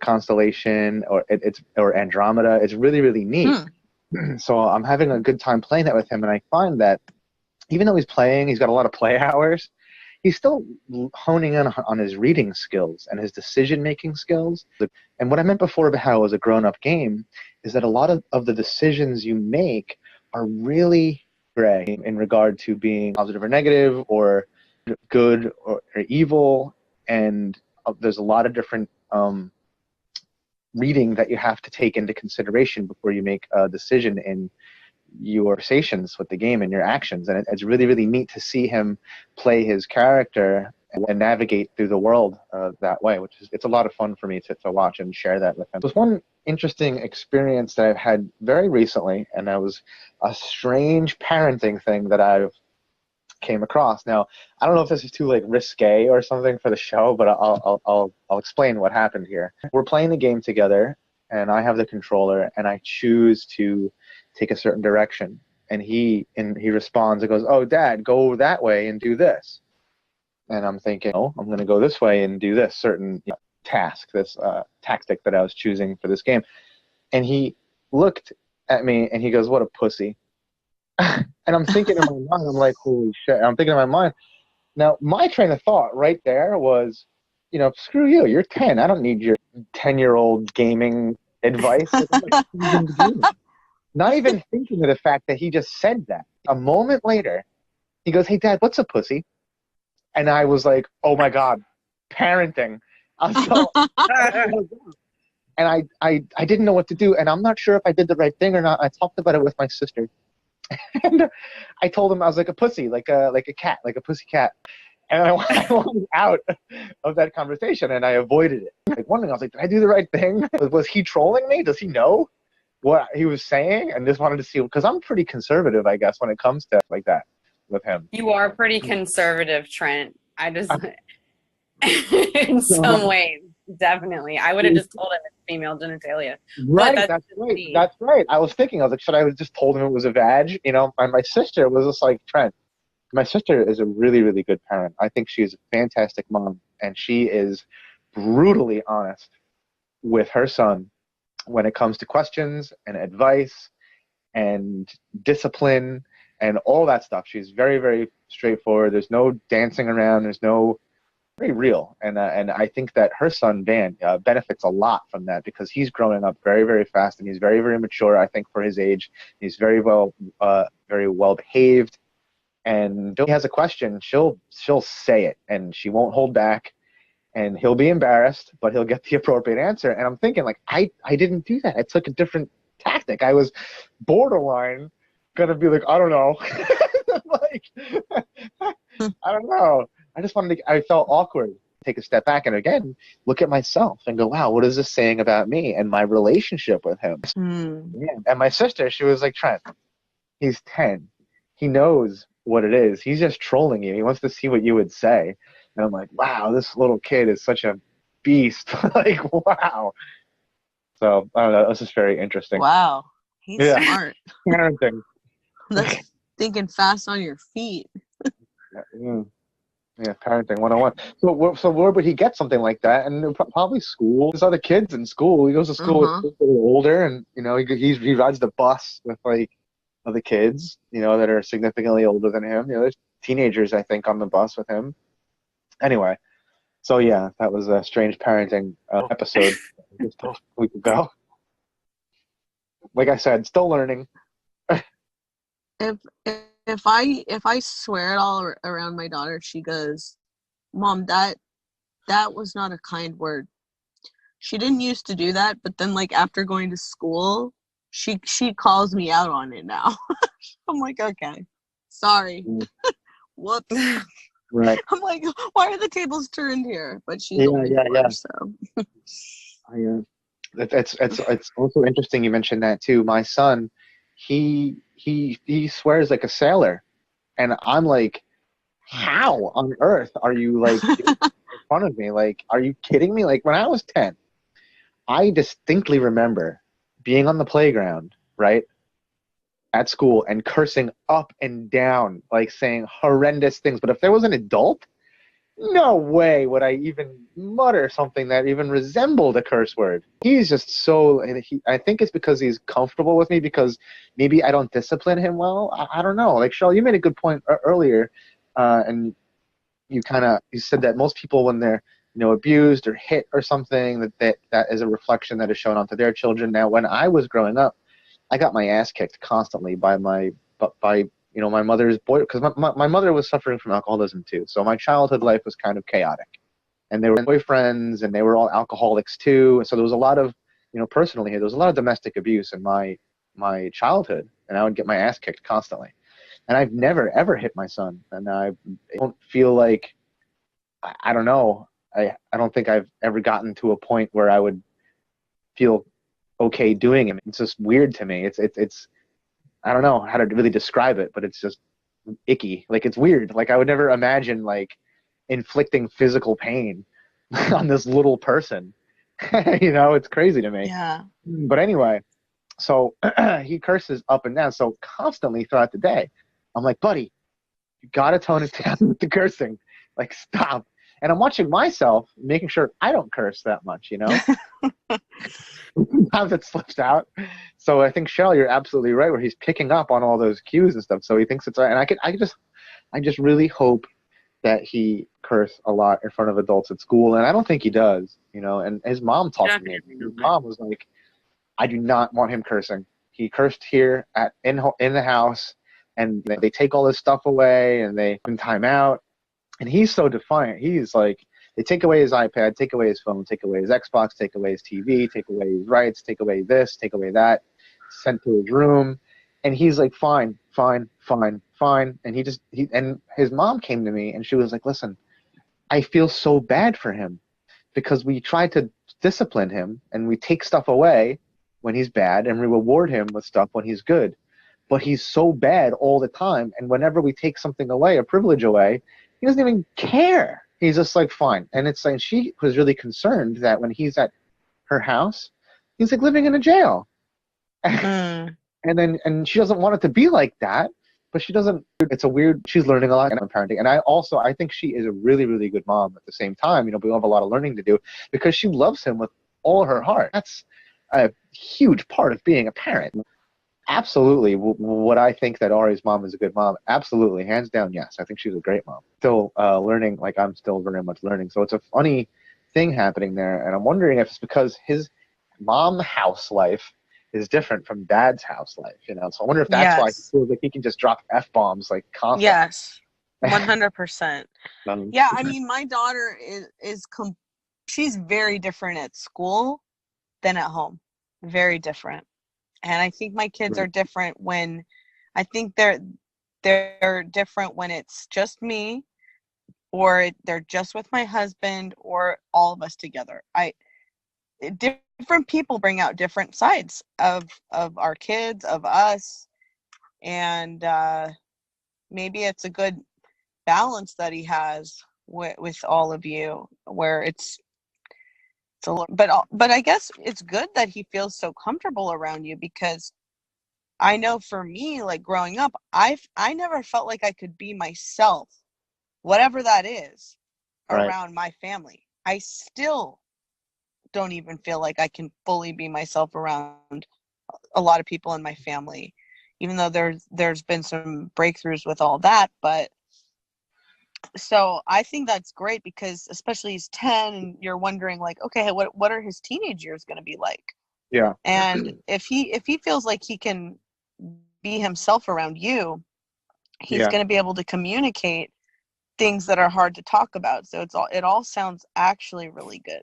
S3: constellation or Andromeda. It's really, really neat. So I'm having a good time playing that with him, and I find that even though he's got a lot of play hours, he's still honing in on his reading skills and his decision-making skills. And what I meant before about how it was a grown-up game is that a lot of the decisions you make are really gray in regard to being positive or negative or good or evil, and there's a lot of different reading that you have to take into consideration before you make a decision in your conversations with the game and your actions. And it's really, really neat to see him play his character and navigate through the world that way, it's a lot of fun for me to watch and share that with him. There's one interesting experience that I've had very recently, and that was a strange parenting thing that I've came across. Now, I don't know if this is too risque or something for the show, but I'll explain what happened here. We're playing the game together, and I have the controller, and I choose to take a certain direction. And he responds and goes, "Oh, Dad, go that way and do this." And I'm thinking, "Oh, I'm going to go this way and do this certain task, this tactic that I was choosing for this game." And he looked at me and he goes, "What a pussy." And I'm thinking in my mind, I'm like, holy shit. I'm thinking in my mind. Now, my train of thought right there was, screw you. You're 10. I don't need your 10-year-old gaming advice. Like, I'm like, seasoned gamer. Not even thinking of the fact that he just said that. A moment later, he goes, "Hey, Dad, what's a pussy?" And I was like, "Oh my God, parenting." I was so, and I didn't know what to do, and I'm not sure if I did the right thing or not. I talked about it with my sister, and I told him I was like a pussy, like a cat, like a pussy cat. And I wanted out of that conversation, and I avoided it. Like wondering, I was like, did I do the right thing? Was he trolling me? Does he know what he was saying? And just wanted to see, because I'm pretty conservative, I guess, when it comes to like that with him.
S4: You are pretty conservative, Trent. I just, in some ways, definitely. I would have just told him it's female genitalia.
S3: Right, that's right. Me. That's right. I was thinking, I was like, should I have just told him it was a vag? And my sister was just like, Trent. My sister is a really, really good parent. I think she's a fantastic mom, and she is brutally honest with her son when it comes to questions and advice and discipline and all that stuff. She's very, very straightforward. There's no dancing around. There's no very real. And I think that her son, Dan, benefits a lot from that because he's growing up very, very fast, and he's very, very mature, I think, for his age. He's very well behaved. And if he has a question, she'll say it, and she won't hold back, and he'll be embarrassed, but he'll get the appropriate answer. And I'm thinking, like, I didn't do that. I took a different tactic. I was borderline gonna be like, I don't know. Like, I don't know. I just wanted to, I felt awkward. Take a step back and again, look at myself and go, wow, what is this saying about me and my relationship with him? Yeah. And my sister, she was like, Trent, he's 10. He knows what it is. He's just trolling you. He wants to see what you would say. And I'm like, wow, this little kid is such a beast. Like, wow. So, I don't know. It was just very interesting.
S2: Wow. He's smart.
S3: Parenting.
S2: That's thinking fast on your feet.
S3: Yeah, parenting 101. So where would he get something like that? And probably school. There's other kids in school. He goes to school with people who are older, and he rides the bus with like other kids, that are significantly older than him. There's teenagers, I think, on the bus with him. Anyway, so yeah, that was a strange parenting episode just a week ago. Like I said, still learning.
S2: If I swear it all around my daughter, she goes, "Mom, that was not a kind word." She didn't used to do that, but then like after going to school, she calls me out on it now. I'm like, okay, sorry. Whoops.
S3: Right.
S2: I'm like, why are the tables turned here? But she's only 4, so.
S3: It's also interesting you mentioned that too. My son, he swears like a sailor, and I'm like, how on earth are you like in front of me? Like, are you kidding me? Like when I was 10, I distinctly remember being on the playground, right, at school, and cursing up and down, like saying horrendous things. But if there was an adult, no way would I even mutter something that even resembled a curse word. He's just so, and I think it's because he's comfortable with me, because maybe I don't discipline him well. I don't know. Like, Cheryl, you made a good point earlier, and you said that most people, when they're abused or hit or something, that is a reflection that is shown onto their children. Now, when I was growing up, I got my ass kicked constantly by my mother's boy, because my mother was suffering from alcoholism too. So my childhood life was kind of chaotic, and they were boyfriends, and they were all alcoholics too. So there was a lot of, personally here, there was a lot of domestic abuse in my childhood, and I would get my ass kicked constantly. And I've never ever hit my son, and I don't feel like, I don't know. I don't think I've ever gotten to a point where I would feel okay doing it. It's just weird to me. It's I don't know how to really describe it, but it's just icky. Like, it's weird. Like, I would never imagine like inflicting physical pain on this little person. It's crazy to me.
S2: Yeah.
S3: But anyway, so he curses up and down. So constantly throughout the day, I'm like, buddy, you got to tone it down with the cursing. Like, stop. And I'm watching myself, making sure I don't curse that much, Sometimes it slips out. So I think, Cheryl, you're absolutely right, where he's picking up on all those cues and stuff. So he thinks it's right. And I just really hope that he cursed a lot in front of adults at school, and I don't think he does, you know. And his mom talked to me. His mom was like, I do not want him cursing. He cursed here in the house, and they take all his stuff away, and they put time out. And he's so defiant. He's like, they take away his iPad, take away his phone, take away his Xbox, take away his TV, take away his rights, take away this, take away that, sent to his room. And he's like, fine, fine, fine, fine. And and his mom came to me and she was like, listen, I feel so bad for him because we try to discipline him and we take stuff away when he's bad and we reward him with stuff when he's good. But he's so bad all the time. And whenever we take something away, a privilege away, he doesn't even care. He's just like, fine. And it's like, she was really concerned that when he's at her house, he's like living in a jail. And she doesn't want it to be like that, but she doesn't. It's a weird, she's learning a lot in parenting. And I think she is a really, really good mom at the same time. You know, we have a lot of learning to do because she loves him with all her heart. That's a huge part of being a parent. Absolutely. Would I think that Ari's mom is a good mom? Absolutely. Hands down, yes. I think she's a great mom. Still learning, like I'm still very much learning. So it's a funny thing happening there. And I'm wondering if it's because his mom house life is different from dad's house life, you know? So I wonder if that's why he feels like he can just drop F-bombs like constantly.
S2: Yes, 100%. Yeah, I mean, my daughter she's very different at school than at home. Very different. And I think my kids are different I think they're different when it's just me, or they're just with my husband, or all of us together. Different people bring out different sides of our kids, of us, and maybe it's a good balance that he has with all of you, where it's a little, but I guess it's good that he feels so comfortable around you, because I know for me, like growing up, I never felt like I could be myself, whatever that is, around my family. I still don't even feel like I can fully be myself around a lot of people in my family, even though there's been some breakthroughs with all that. But so I think that's great, because especially he's 10 and you're wondering like, okay, what are his teenage years going to be like?
S3: Yeah.
S2: And if he feels like he can be himself around you, he's going to be able to communicate things that are hard to talk about. So it all sounds actually really good.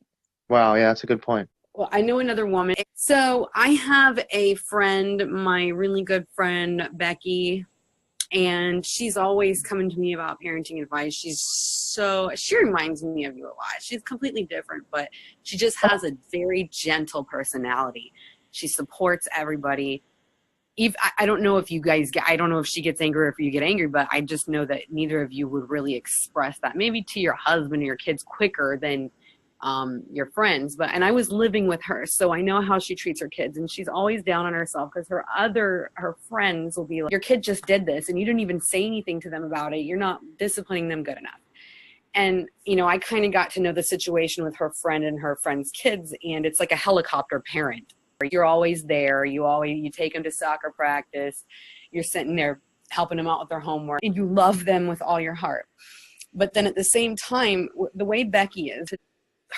S3: Wow. Yeah, that's a good point.
S4: Well, I know another woman. So I have a friend, my really good friend, Becky, and she's always coming to me about parenting advice. She reminds me of you a lot. She's completely different, but she just has a very gentle personality. She supports everybody. I don't know if you guys I don't know if she gets angry or if you get angry, but I just know that neither of you would really express that, maybe to your husband or your kids quicker than your friends. And I was living with her, so I know how she treats her kids, and she's always down on herself because her friends will be like, your kid just did this and you didn't even say anything to them about it. You're not disciplining them good enough. And, you know, I kind of got to know the situation with her friend and her friend's kids, and it's like a helicopter parent. You're always there. You take them to soccer practice. You're sitting there helping them out with their homework, and you love them with all your heart. But then at the same time, the way Becky is,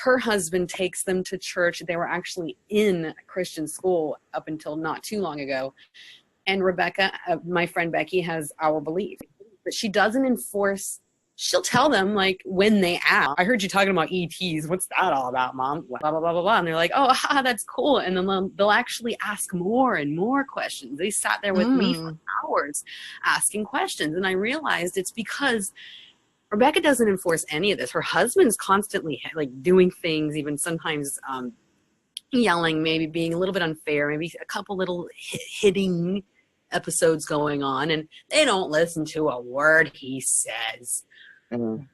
S4: her husband takes them to church. They were actually in Christian school up until not too long ago. And Rebecca, my friend Becky, has our belief, but she doesn't enforce. She'll tell them, like, when they ask, I heard you talking about ETs. What's that all about, Mom? Blah, blah, blah, blah, blah. And they're like, oh, that's cool. And then they'll actually ask more and more questions. They sat there with me for hours asking questions. And I realized it's because Rebecca doesn't enforce any of this. Her husband's constantly like doing things, even sometimes yelling, maybe being a little bit unfair, maybe a couple little hitting episodes going on, and they don't listen to a word he says.
S3: Mm-hmm.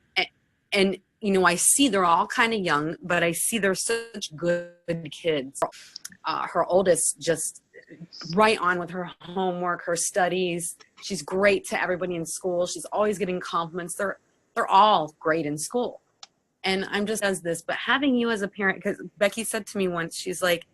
S4: And you know, I see they're all kind of young, but I see they're such good kids. Her oldest just right on with her homework, her studies. She's great to everybody in school. She's always getting compliments. They're all great in school. And I'm just as this, but having you as a parent, because Becky said to me once, she's like,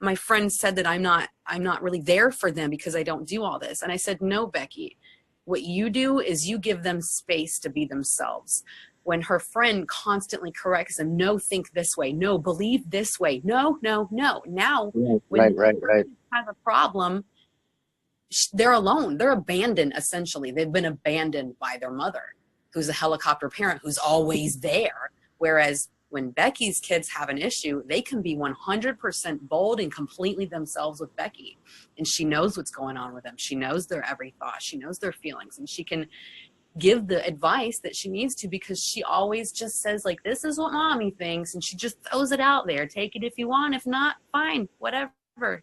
S4: my friend said that I'm not really there for them because I don't do all this. And I said, no, Becky, What you do is you give them space to be themselves. When her friend constantly corrects them, no, think this way, no, believe this way, no, no, no. Now, when
S3: Right.
S4: has a problem, they're alone. They're abandoned, essentially. They've been abandoned by their mother, who's a helicopter parent who's always there. Whereas when Becky's kids have an issue, they can be 100% bold and completely themselves with Becky. And she knows what's going on with them. She knows their every thought. She knows their feelings. And she can give the advice that she needs to, because she always just says, like, this is what mommy thinks. And she just throws it out there. Take it if you want. If not, fine, whatever.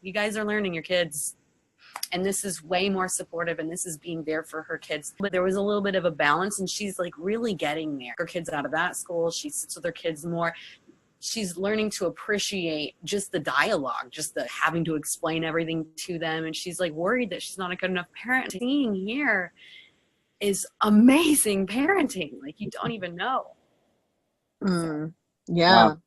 S4: You guys are learning, your kids. And this is way more supportive, and this is being there for her kids. But there was a little bit of a balance, and she's like really getting there. Her kids out of that school, she sits with her kids more. She's learning to appreciate just the dialogue, just the having to explain everything to them. And she's like worried that she's not a good enough parent. Seeing here is amazing parenting. Like, you don't even know.
S2: Yeah.
S3: Wow.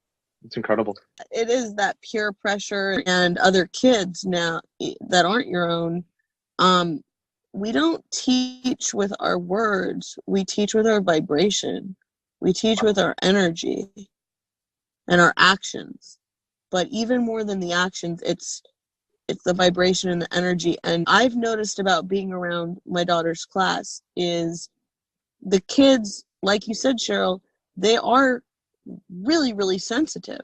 S3: It's incredible.
S2: It is that peer pressure and other kids now that aren't your own. We don't teach with our words. We teach with our vibration. We teach with our energy and our actions. But even more than the actions, it's the vibration and the energy. And I've noticed about being around my daughter's class is the kids, like you said, Cheryl, they are really, really sensitive.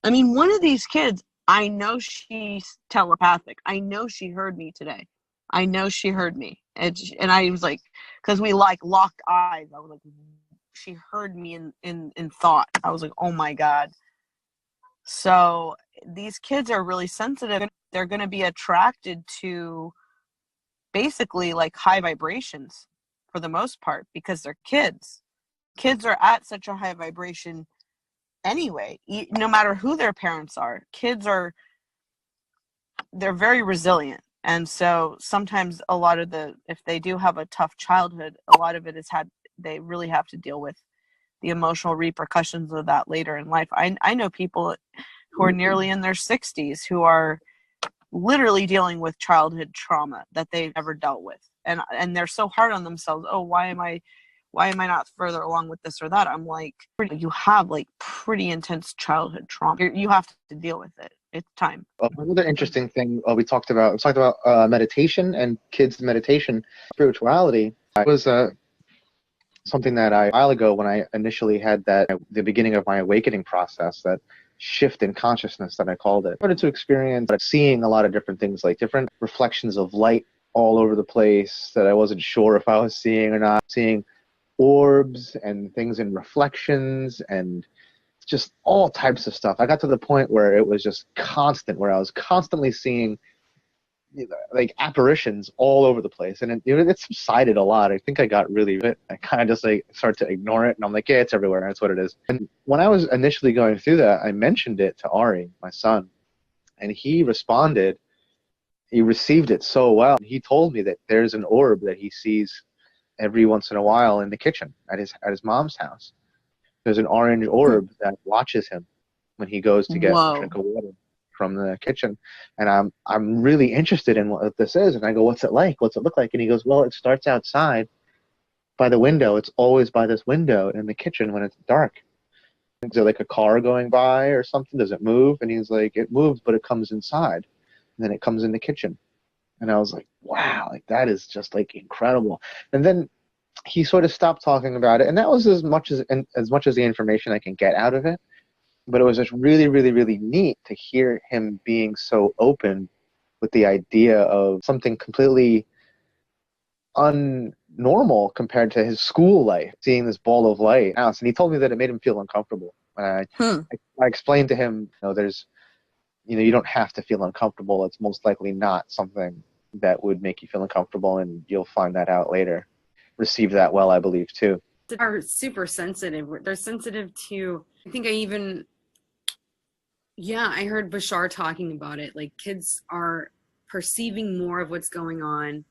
S2: I mean, one of these kids, I know she's telepathic. I know she heard me today. I know she heard me. And I was like, because we like locked eyes. I was like, she heard me in thought. I was like, oh my God. So these kids are really sensitive. They're going to be attracted to basically like high vibrations for the most part, because they're kids. Kids are at such a high vibration anyway, no matter who their parents are. They're very resilient. And so sometimes if they do have a tough childhood, a lot of it they really have to deal with the emotional repercussions of that later in life. I know people who are nearly in their 60s who are literally dealing with childhood trauma that they've never dealt with. And they're so hard on themselves. Oh, why am I not further along with this or that? I'm like, you have like pretty intense childhood trauma. You have to deal with it. It's time.
S3: Another interesting thing we talked about meditation and kids' meditation, spirituality. It was something that a while ago, when I initially had the beginning of my awakening process, that shift in consciousness that I called it. I started to experience seeing a lot of different things, like different reflections of light all over the place that I wasn't sure if I was seeing or not. Seeing orbs and things in reflections and just all types of stuff. I got to the point where it was just constant, where I was constantly seeing like apparitions all over the place, and it subsided a lot. I think I got really, I kind of just like started to ignore it, and I'm like, yeah, it's everywhere. That's what it is. And when I was initially going through that, I mentioned it to Ari, my son, and he responded. He received it so well. He told me that there's an orb that he sees every once in a while in the kitchen at his mom's house. There's an orange orb that watches him when he goes to get a drink of water from the kitchen. And I'm really interested in what this is. And I go, what's it like? What's it look like? And he goes, well, it starts outside by the window. It's always by this window in the kitchen when it's dark. Is there like a car going by or something? Does it move? And he's like, it moves, but it comes inside. And then it comes in the kitchen. And I was like, wow, like that is just like incredible. And then he sort of stopped talking about it. And that was as much as the information I can get out of it. But it was just really, really, really neat to hear him being so open with the idea of something completely unnormal compared to his school life, seeing this ball of light out. And he told me that it made him feel uncomfortable. I explained to him, you don't have to feel uncomfortable. It's most likely not something that would make you feel uncomfortable, and you'll find that out later. Received that well, I believe, too.
S4: Are super sensitive. They're sensitive to, I think I heard Bashar talking about it. Like, kids are perceiving more of what's going on.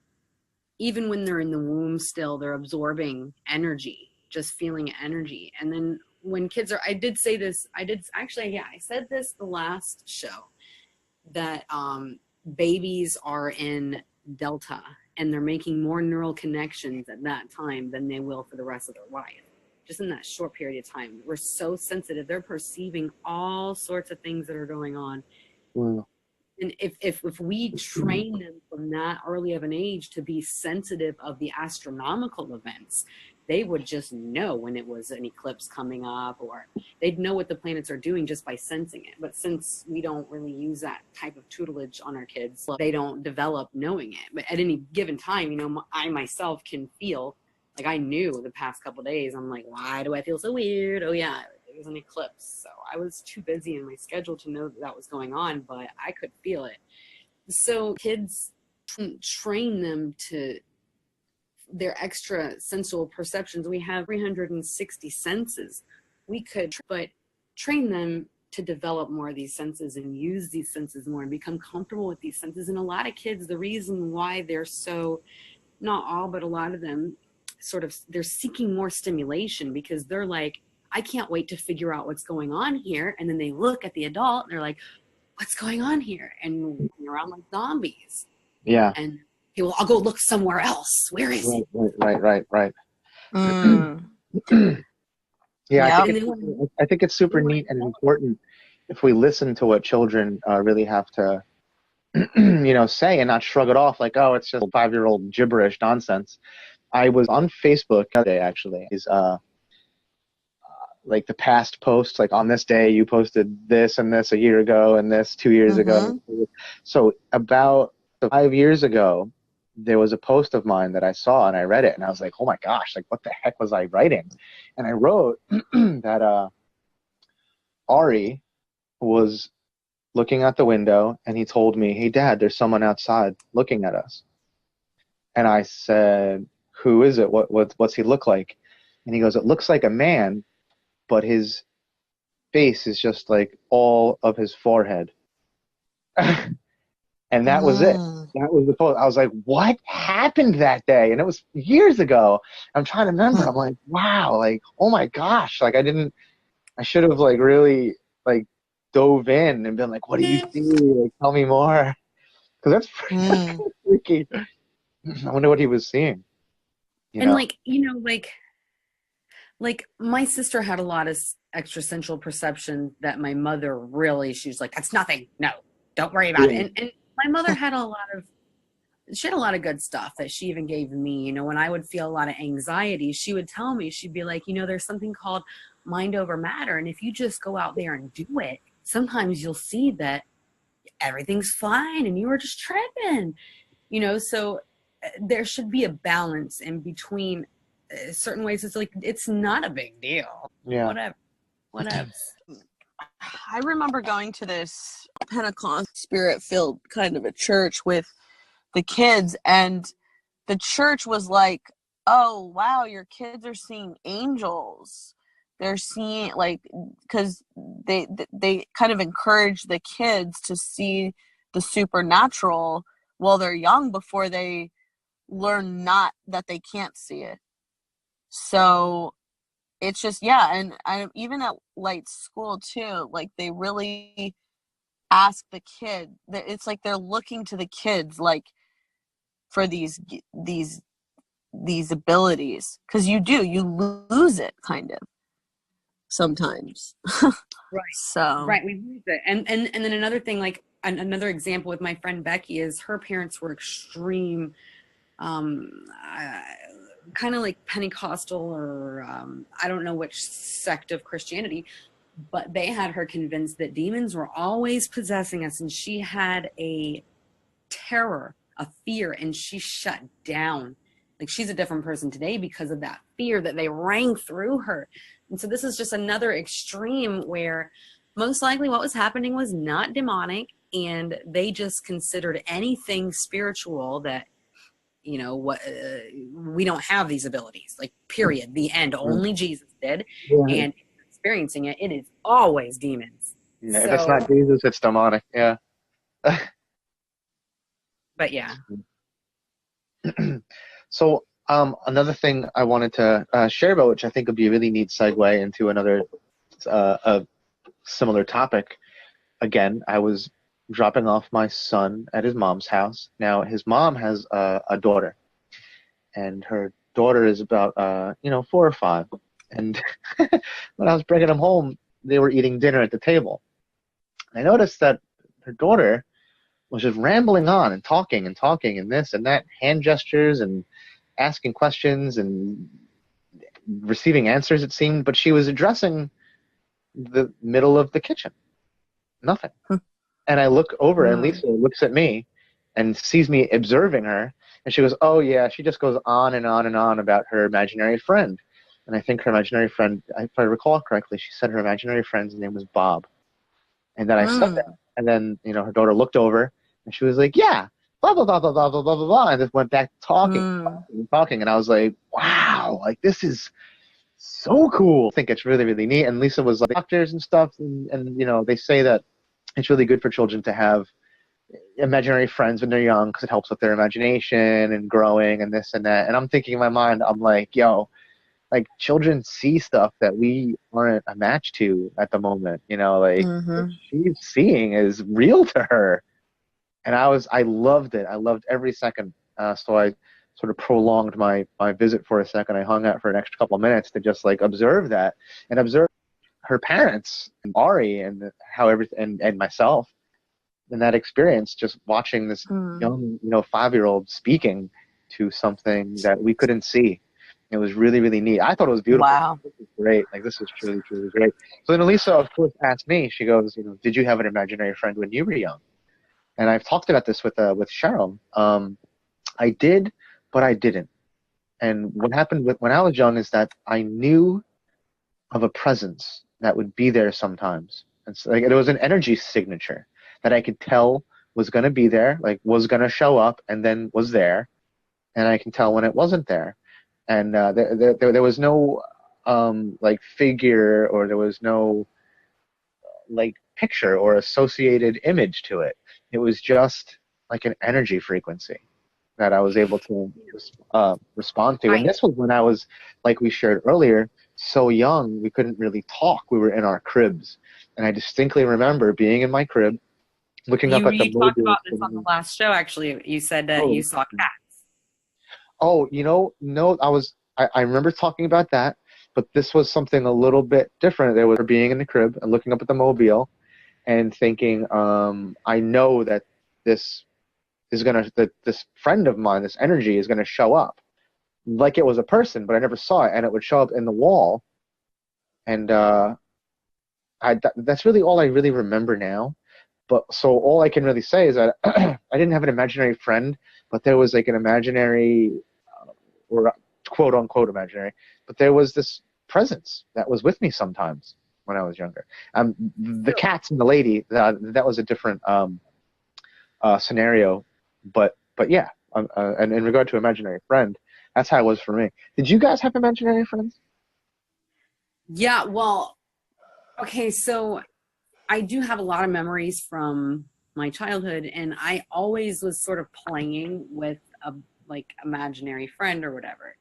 S4: Even when they're in the womb still, they're absorbing energy, just feeling energy. And then when kids are, I said this the last show, that babies are in delta and they're making more neural connections at that time than they will for the rest of their life. Just in that short period of time, we're so sensitive. They're perceiving all sorts of things that are going on.
S3: Wow.
S4: And if we train them from that early of an age to be sensitive of the astronomical events, they would just know when it was an eclipse coming up, or they'd know what the planets are doing just by sensing it. But since we don't really use that type of tutelage on our kids, they don't develop knowing it. But at any given time, you know, I myself can feel, like I knew the past couple of days, I'm like, why do I feel so weird? Oh yeah, it was an eclipse. So I was too busy in my schedule to know that was going on, but I could feel it. So kids, train them to their extra sensual perceptions. We have 360 senses. We could, but train them to develop more of these senses and use these senses more and become comfortable with these senses. And a lot of kids, the reason why they're so, not all, but a lot of them sort of, they're seeking more stimulation because they're like, I can't wait to figure out what's going on here. And then they look at the adult and they're like, what's going on here? And walking around like zombies.
S3: Yeah.
S4: And well, I'll go look somewhere else. Where is it?
S3: Right.
S2: Mm.
S3: Yeah,
S2: Yep.
S3: I think it's super neat and important if we listen to what children really have to, you know, say and not shrug it off like, oh, it's just 5-year-old gibberish nonsense. I was on Facebook the other day, actually. Is like the past posts, like on this day you posted this and this a year ago and this 2 years ago. So about 5 years ago, there was a post of mine that I saw and I read it and I was like, oh my gosh, like what the heck was I writing? And I wrote that Ari was looking out the window and he told me, hey Dad, there's someone outside looking at us. And I said, who is it? What's he look like? And he goes, it looks like a man, but his face is just like all of his forehead. And that was it. That was the post. I was like, what happened that day? And it was years ago. I'm trying to remember. I'm like, wow, like, oh my gosh. Like I should have like really like dove in and been like, what do you see? Like, tell me more. Because that's freaky. I wonder what he was seeing. You
S4: and
S3: know?
S4: like, you know, like my sister had a lot of extra sensual perception that my mother really, she was like, that's nothing. No, don't worry about it. And my mother had she had a lot of good stuff that she even gave me. You know, when I would feel a lot of anxiety, she would tell me, she'd be like, you know, there's something called mind over matter. And if you just go out there and do it, sometimes you'll see that everything's fine and you were just tripping, you know? So there should be a balance in between certain ways. It's like, it's not a big deal.
S3: Yeah.
S4: Whatever.
S2: I remember going to this Pentecost spirit-filled kind of a church with the kids, and the church was like, oh wow, your kids are seeing angels. They're seeing, like, because they kind of encourage the kids to see the supernatural while they're young before they learn not that they can't see it. So it's just, yeah. And even at Light School too, like they really ask the kid, it's like they're looking to the kids like for these abilities, because you lose it kind of sometimes.
S4: Right.
S2: So
S4: Right, we lose it. And then another thing, like another example with my friend Becky, is her parents were extreme, kind of like Pentecostal, or I don't know which sect of Christianity, but they had her convinced that demons were always possessing us, and she had a terror, a fear, and she shut down. Like, she's a different person today because of that fear that they rang through her. And so this is just another extreme where most likely what was happening was not demonic, and they just considered anything spiritual that, you know, what we don't have these abilities, like, period, the end. Only Jesus did. And experiencing it, it is always demons.
S3: Yeah, if it's not Jesus, it's demonic. Yeah.
S4: But yeah.
S3: So another thing I wanted to share about, which I think would be a really neat segue into another a similar topic. Again, I was dropping off my son at his mom's house. Now, his mom has a daughter, and her daughter is about, 4 or 5. And when I was bringing them home, they were eating dinner at the table. I noticed that her daughter was just rambling on and talking and this and that, hand gestures and asking questions and receiving answers, it seemed, but she was addressing the middle of the kitchen. Nothing. And I look over, and Lisa looks at me and sees me observing her, and she goes, oh, yeah, she just goes on and on and on about her imaginary friend. And I think her imaginary friend, if I recall correctly, she said her imaginary friend's name was Bob. And then I said that. And then, her daughter looked over, and she was like, yeah, blah, blah, blah, blah, blah, blah, blah, blah, blah, and just went back talking. And I was like, wow, like, this is so cool. I think it's really, really neat. And Lisa was like, doctors and stuff, and they say that it's really good for children to have imaginary friends when they're young because it helps with their imagination and growing and this and that. And I'm thinking in my mind, I'm like, yo, like, children see stuff that we aren't a match to at the moment. What she's seeing is real to her. And I loved it. I loved every second. So I sort of prolonged my visit for a second. I hung out for an extra couple of minutes to just like observe that and observe her parents, and Ari, and how everything, and myself, in that experience, just watching this young, 5-year-old speaking to something that we couldn't see. It was really, really neat. I thought it was beautiful.
S2: Wow.
S3: This is great. Like, this is truly, truly great. So then Elisa, of course, asked me, she goes, did you have an imaginary friend when you were young? And I've talked about this with Cheryl. I did, but I didn't. And what happened when I was young is that I knew of a presence that would be there sometimes. And so, like, it was an energy signature that I could tell was going to be there, like was going to show up, and then was there. And I can tell when it wasn't there. And there was no like figure, or there was no like picture or associated image to it. It was just like an energy frequency that I was able to respond to. And this was when I was, like we shared earlier, so young we couldn't really talk. We were in our cribs. And I distinctly remember being in my crib, looking up at the...
S4: You talked about this on the last show, actually. You said that you saw cats.
S3: Oh, no, I remember talking about that, but this was something a little bit different. There was being in the crib and looking up at the mobile and thinking, I know that this friend of mine, this energy, is gonna show up like it was a person, but I never saw it, and it would show up in the wall. And that's really all I really remember now. But so all I can really say is that I didn't have an imaginary friend, but there was like an imaginary, or quote unquote imaginary, but there was this presence that was with me sometimes when I was younger. The cats and the lady, that was a different scenario, but yeah. And in regard to imaginary friend, that's how it was for me. Did you guys have imaginary friends?
S4: Yeah, well, okay, so I do have a lot of memories from my childhood, and I always was sort of playing with a like imaginary friend or whatever.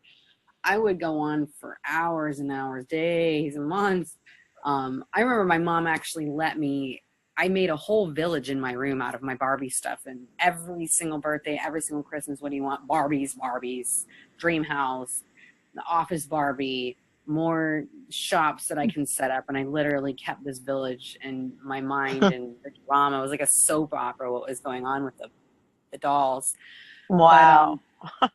S4: I would go on for hours and hours, days and months. I remember my mom actually I made a whole village in my room out of my Barbie stuff, and every single birthday, every single Christmas, what do you want? Barbies, dream house, the office Barbie, more shops that I can set up. And I literally kept this village in my mind and the drama. It was like a soap opera, what was going on with the dolls.
S2: Wow.
S4: But,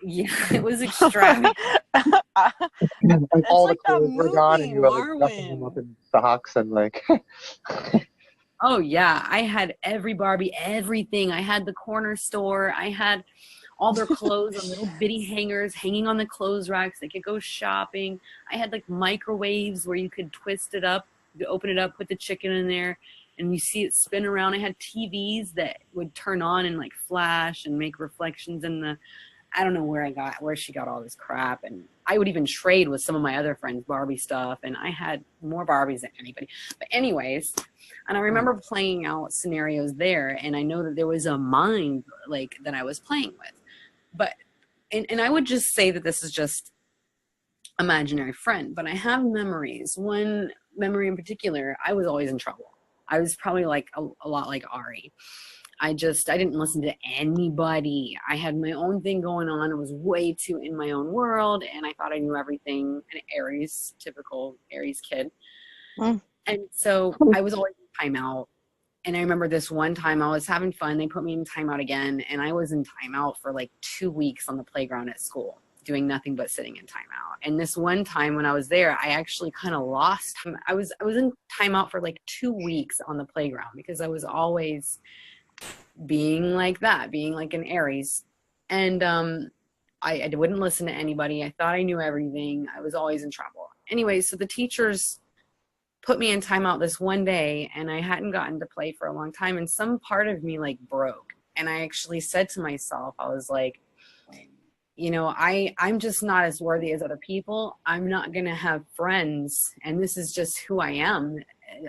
S4: it was extravagant.
S3: And all
S2: like
S3: the clothes were gone, and you were like stuffing them
S2: Marwin.
S3: up in socks and like...
S4: Oh yeah, I had every Barbie, everything. I had the corner store. I had all their clothes on little bitty hangers hanging on the clothes racks. They could go shopping. I had like microwaves where you could twist it up, you could open it up, put the chicken in there, and you see it spin around. I had TVs that would turn on and like flash and make reflections in the... I don't know where she got all this crap. And I would even trade with some of my other friends Barbie stuff, and I had more Barbies than anybody. But anyways, and I remember playing out scenarios there, and I know that there was a mind like that I was playing with. But and I would just say that this is just imaginary friend, but I have memories. One memory in particular, I was always in trouble. I was probably like a lot like Ari. I didn't listen to anybody. I had my own thing going on. I was way too in my own world, and I thought I knew everything. An Aries, typical Aries kid.
S2: Mm.
S4: And so I was always in timeout. And I remember this one time I was having fun. They put me in timeout again, and I was in timeout for like 2 weeks on the playground at school, doing nothing but sitting in timeout. And this one time when I was there, I actually kind of lost. I was in timeout for like 2 weeks on the playground because I was always being like that, being like an Aries. And I wouldn't listen to anybody. I thought I knew everything. I was always in trouble. Anyway, so the teachers put me in timeout this one day, and I hadn't gotten to play for a long time, and some part of me like broke. And I actually said to myself, I was like, you know, I'm just not as worthy as other people. I'm not going to have friends, and this is just who I am.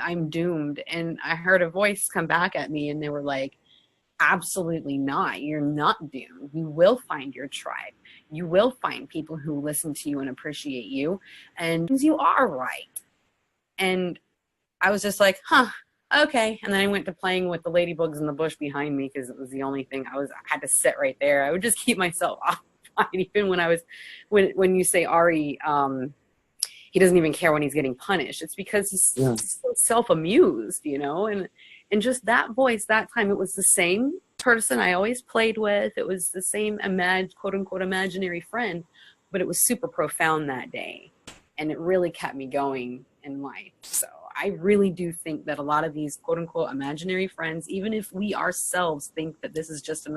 S4: I'm doomed. And I heard a voice come back at me, and they were like, absolutely not. You're not doomed. You will find your tribe. You will find people who listen to you and appreciate you, and you are right. And I was just like, huh, okay. And then I went to playing with the ladybugs in the bush behind me because it was the only thing I had to sit right there. I would just keep myself occupied. Even when you say Ari, he doesn't even care when he's getting punished. It's because he's so self-amused, you know? And just that voice, that time, it was the same person I always played with. It was the same quote unquote imaginary friend, but it was super profound that day. And it really kept me going in life. So I really do think that a lot of these quote unquote imaginary friends, even if we ourselves think that this is just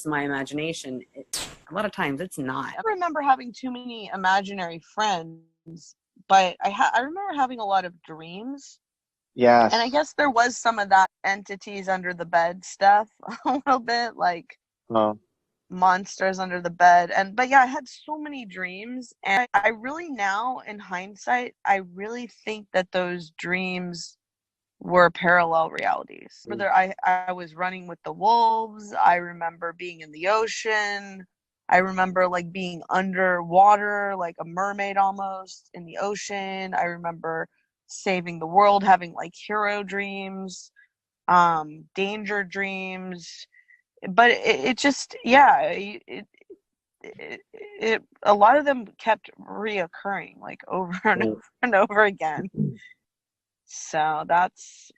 S4: my imagination, a lot of times it's not.
S2: I remember having too many imaginary friends, but I remember having a lot of dreams.
S3: Yes.
S2: And I guess there was some of that entities under the bed stuff a little bit, like monsters under the bed. But yeah, I had so many dreams, and I really now in hindsight, I really think that those dreams were parallel realities. Whether I was running with the wolves, I remember being in the ocean, I remember like being underwater, like a mermaid almost in the ocean. I remember saving the world, having like hero dreams, danger dreams. But it just, yeah, it a lot of them kept reoccurring like over and over and over again. So that's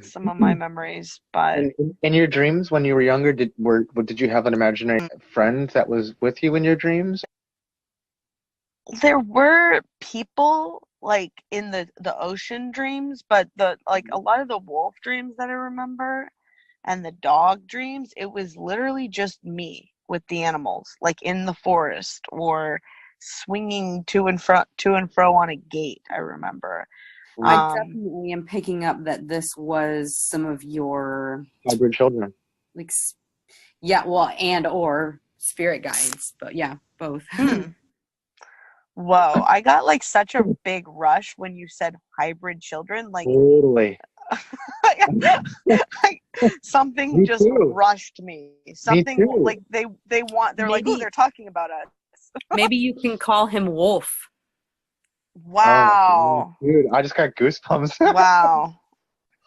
S2: some of my memories. But
S3: in your dreams when you were younger, did you have an imaginary friend that was with you in your dreams?
S2: There were people like in the ocean dreams, but a lot of the wolf dreams that I remember and the dog dreams, it was literally just me with the animals, like in the forest or swinging to and fro on a gate. I remember.
S4: I definitely am picking up that this was some of your
S3: hybrid children.
S4: Like, yeah, well, or spirit guides, but yeah, both.
S2: Whoa, I got like such a big rush when you said hybrid children. Like,
S3: totally.
S2: Something just rushed me. Something like they're like, oh, they're talking about us.
S4: Maybe you can call him Wolf.
S2: Wow.
S3: Oh, dude, I just got goosebumps.
S2: Wow.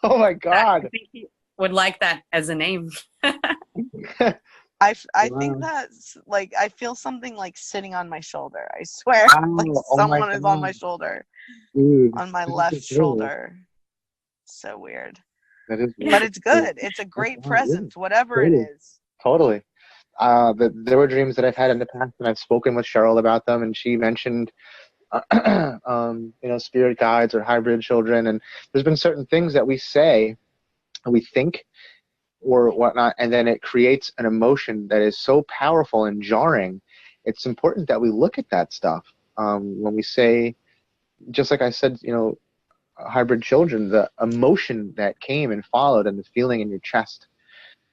S3: Oh my God.
S4: I think he would like that as a name.
S2: I think that's like, I feel something like sitting on my shoulder. I swear. Like someone is on my shoulder.
S3: Dude,
S2: on my left shoulder. So weird.
S3: That is weird.
S2: But it's good. It's a great presence, whatever it is.
S3: Totally. There were dreams that I've had in the past, and I've spoken with Cheryl about them, and she mentioned spirit guides or hybrid children, and there's been certain things that we say, we think, or whatnot, and then it creates an emotion that is so powerful and jarring. It's important that we look at that stuff when we say, just like I said, hybrid children, the emotion that came and followed, and the feeling in your chest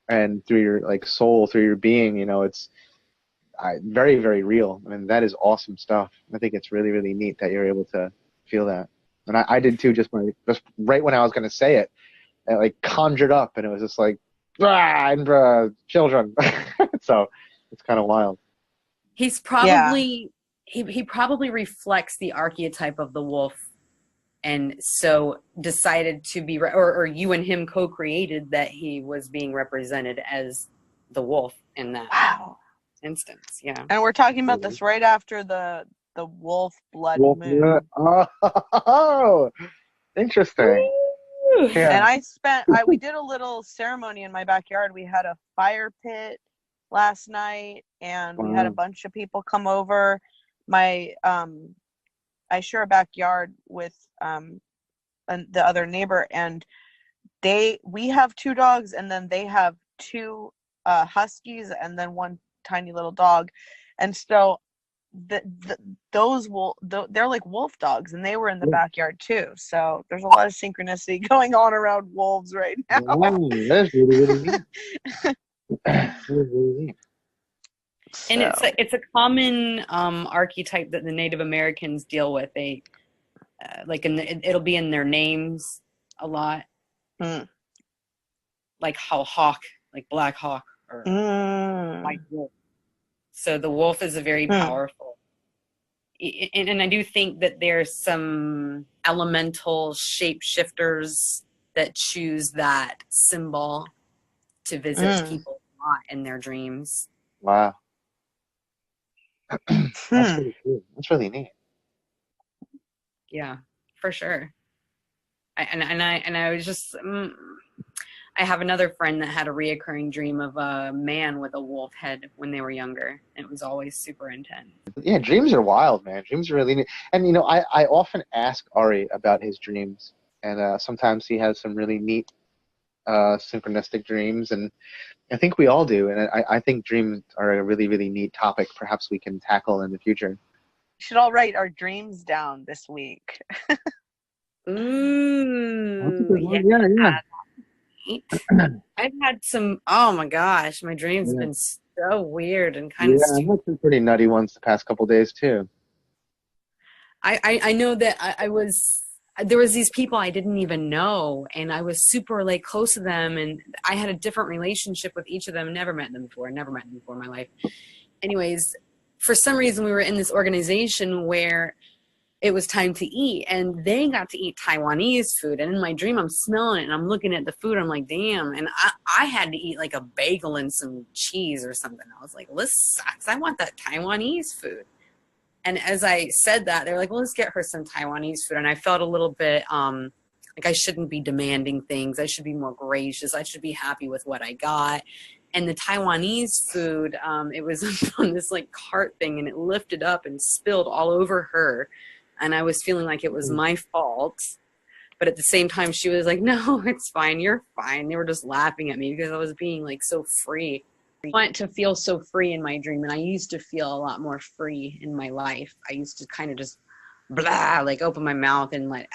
S3: and through your like soul, through your being, it's very, very real. I mean, that is awesome stuff. I think it's really, really neat that you're able to feel that. And I did too, just right when I was going to say it, I like conjured up, and it was just like, children. So it's kind of wild.
S4: He's probably, he probably reflects the archetype of the wolf and so decided to be, or you and him co-created that he was being represented as the wolf in that instance. Yeah.
S2: And we're talking about this right after the wolf blood
S3: Wolf
S2: moon.
S3: Oh, interesting. Yeah.
S2: And we did a little ceremony in my backyard. We had a fire pit last night, and we had a bunch of people come over. I share a backyard with the other neighbor, and we have 2 dogs, and then they have 2 huskies, and then 1 tiny little dog. And so they're like wolf dogs, and they were in the backyard too. So there's a lot of synchronicity going on around wolves right now.
S3: Wow, that's really, really neat. That's really neat.
S4: And it's a common archetype that the Native Americans deal with. They like it'll be in their names a lot, like hawk, like Black Hawk or white wolf. So the wolf is a very powerful. And I do think that there's some elemental shapeshifters that choose that symbol to visit people a lot in their dreams.
S3: Wow. That's really cool. That's really neat.
S4: Yeah, for sure. I was just I have another friend that had a reoccurring dream of a man with a wolf head when they were younger. And it was always super intense.
S3: Yeah, dreams are wild, man. Dreams are really neat. And, you know, I often ask Ari about his dreams. And sometimes he has some really neat synchronistic dreams. And I think we all do. And I think dreams are a really, really neat topic perhaps we can tackle in the future.
S2: We should all write our dreams down this week.
S4: Ooh.
S3: Yeah.
S4: I've had some, oh my gosh, my dreams have been so weird and kind of stupid.
S3: I've had some pretty nutty ones the past couple days too.
S4: I know that there was these people I didn't even know, and I was super like close to them, and I had a different relationship with each of them. Never met them before in my life. Anyways, for some reason we were in this organization where it was time to eat, and they got to eat Taiwanese food. And in my dream, I'm smelling it, and I'm looking at the food. I'm like, damn. And I had to eat like a bagel and some cheese or something. I was like, well, this sucks. I want that Taiwanese food. And as I said that, they were like, well, let's get her some Taiwanese food. And I felt a little bit like I shouldn't be demanding things. I should be more gracious. I should be happy with what I got. And the Taiwanese food, it was on this like cart thing, and it lifted up and spilled all over her. And I was feeling like it was my fault. But at the same time, she was like, no, it's fine. You're fine. They were just laughing at me because I was being like so free. I want to feel so free in my dream. And I used to feel a lot more free in my life. I used to kind of just blah, like open my mouth and let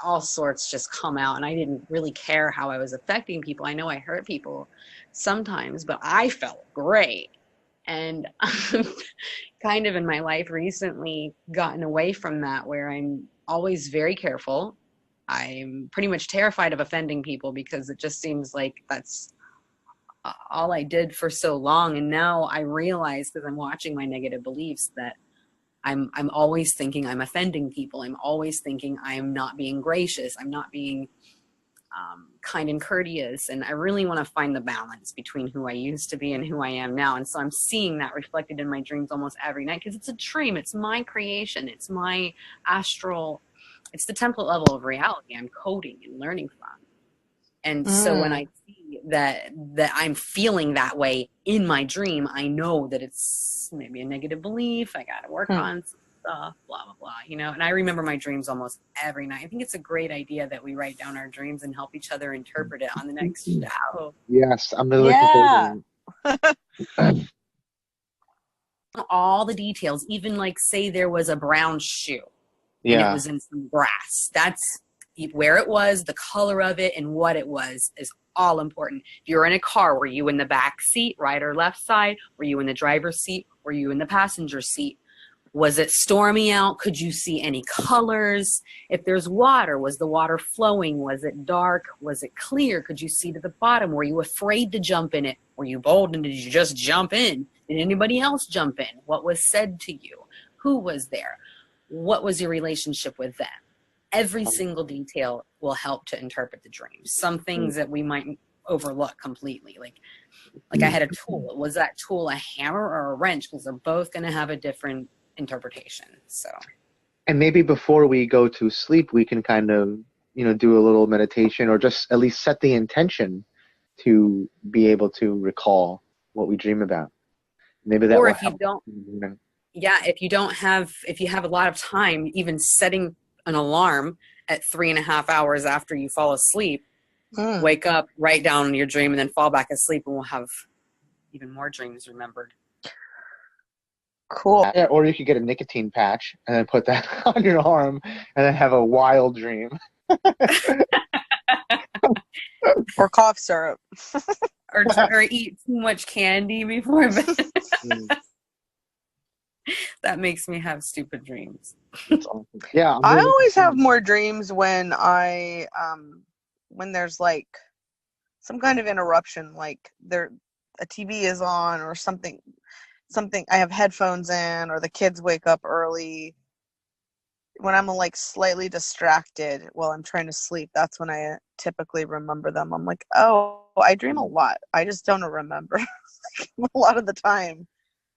S4: all sorts just come out. And I didn't really care how I was affecting people. I know I hurt people sometimes, but I felt great. And kind of in my life recently gotten away from that, where I'm always very careful. I'm pretty much terrified of offending people because it just seems like that's all I did for so long. And now I realize, because I'm watching my negative beliefs, that I'm always thinking I'm offending people. I'm always thinking I'm not being gracious. I'm not being kind and courteous. And I really want to find the balance between who I used to be and who I am now. And so I'm seeing that reflected in my dreams almost every night, because it's a dream. It's my creation. It's my astral. It's the template level of reality I'm coding and learning from. And so when I see that I'm feeling that way in my dream, I know that it's maybe a negative belief. I got to work on some stuff, blah, blah, blah, you know. And I remember my dreams almost every night. I think it's a great idea that we write down our dreams and help each other interpret it on the next show.
S3: Yes, I'm really looking forward to it.
S4: All the details, even like say there was a brown shoe and it was in some grass. That's where it was, the color of it, and what it was is all important. If you're in a car, were you in the back seat, right or left side? Were you in the driver's seat? Were you in the passenger seat? Was it stormy out? Could you see any colors? If there's water, was the water flowing? Was it dark? Was it clear? Could you see to the bottom? Were you afraid to jump in it? Were you bold, and did you just jump in? Did anybody else jump in? What was said to you? Who was there? What was your relationship with them? every single detail will help to interpret the dream. Some things that we might overlook completely, like I had a tool. Was that tool a hammer or a wrench? Because they're both going to have a different interpretation. So,
S3: and maybe before we go to sleep, we can kind of, do a little meditation, or just at least set the intention to be able to recall what we dream about. Maybe that
S4: or
S3: will
S4: if you
S3: help.
S4: don't, if you have a lot of time, even setting an alarm at 3.5 hours after you fall asleep, wake up, write down your dream, and then fall back asleep, and we'll have even more dreams remembered.
S2: Cool.
S3: Yeah, or you could get a nicotine patch and then put that on your arm and then have a wild dream.
S2: Or cough syrup.
S4: or eat too much candy before bed. That makes me have stupid dreams.
S3: That's awesome. Yeah,
S2: I always have more dreams when when there's like some kind of interruption, like a TV is on or something. I have headphones in, or the kids wake up early. When I'm like slightly distracted while I'm trying to sleep, that's when I typically remember them. I'm like, oh, I dream a lot. I just don't remember a lot of the time.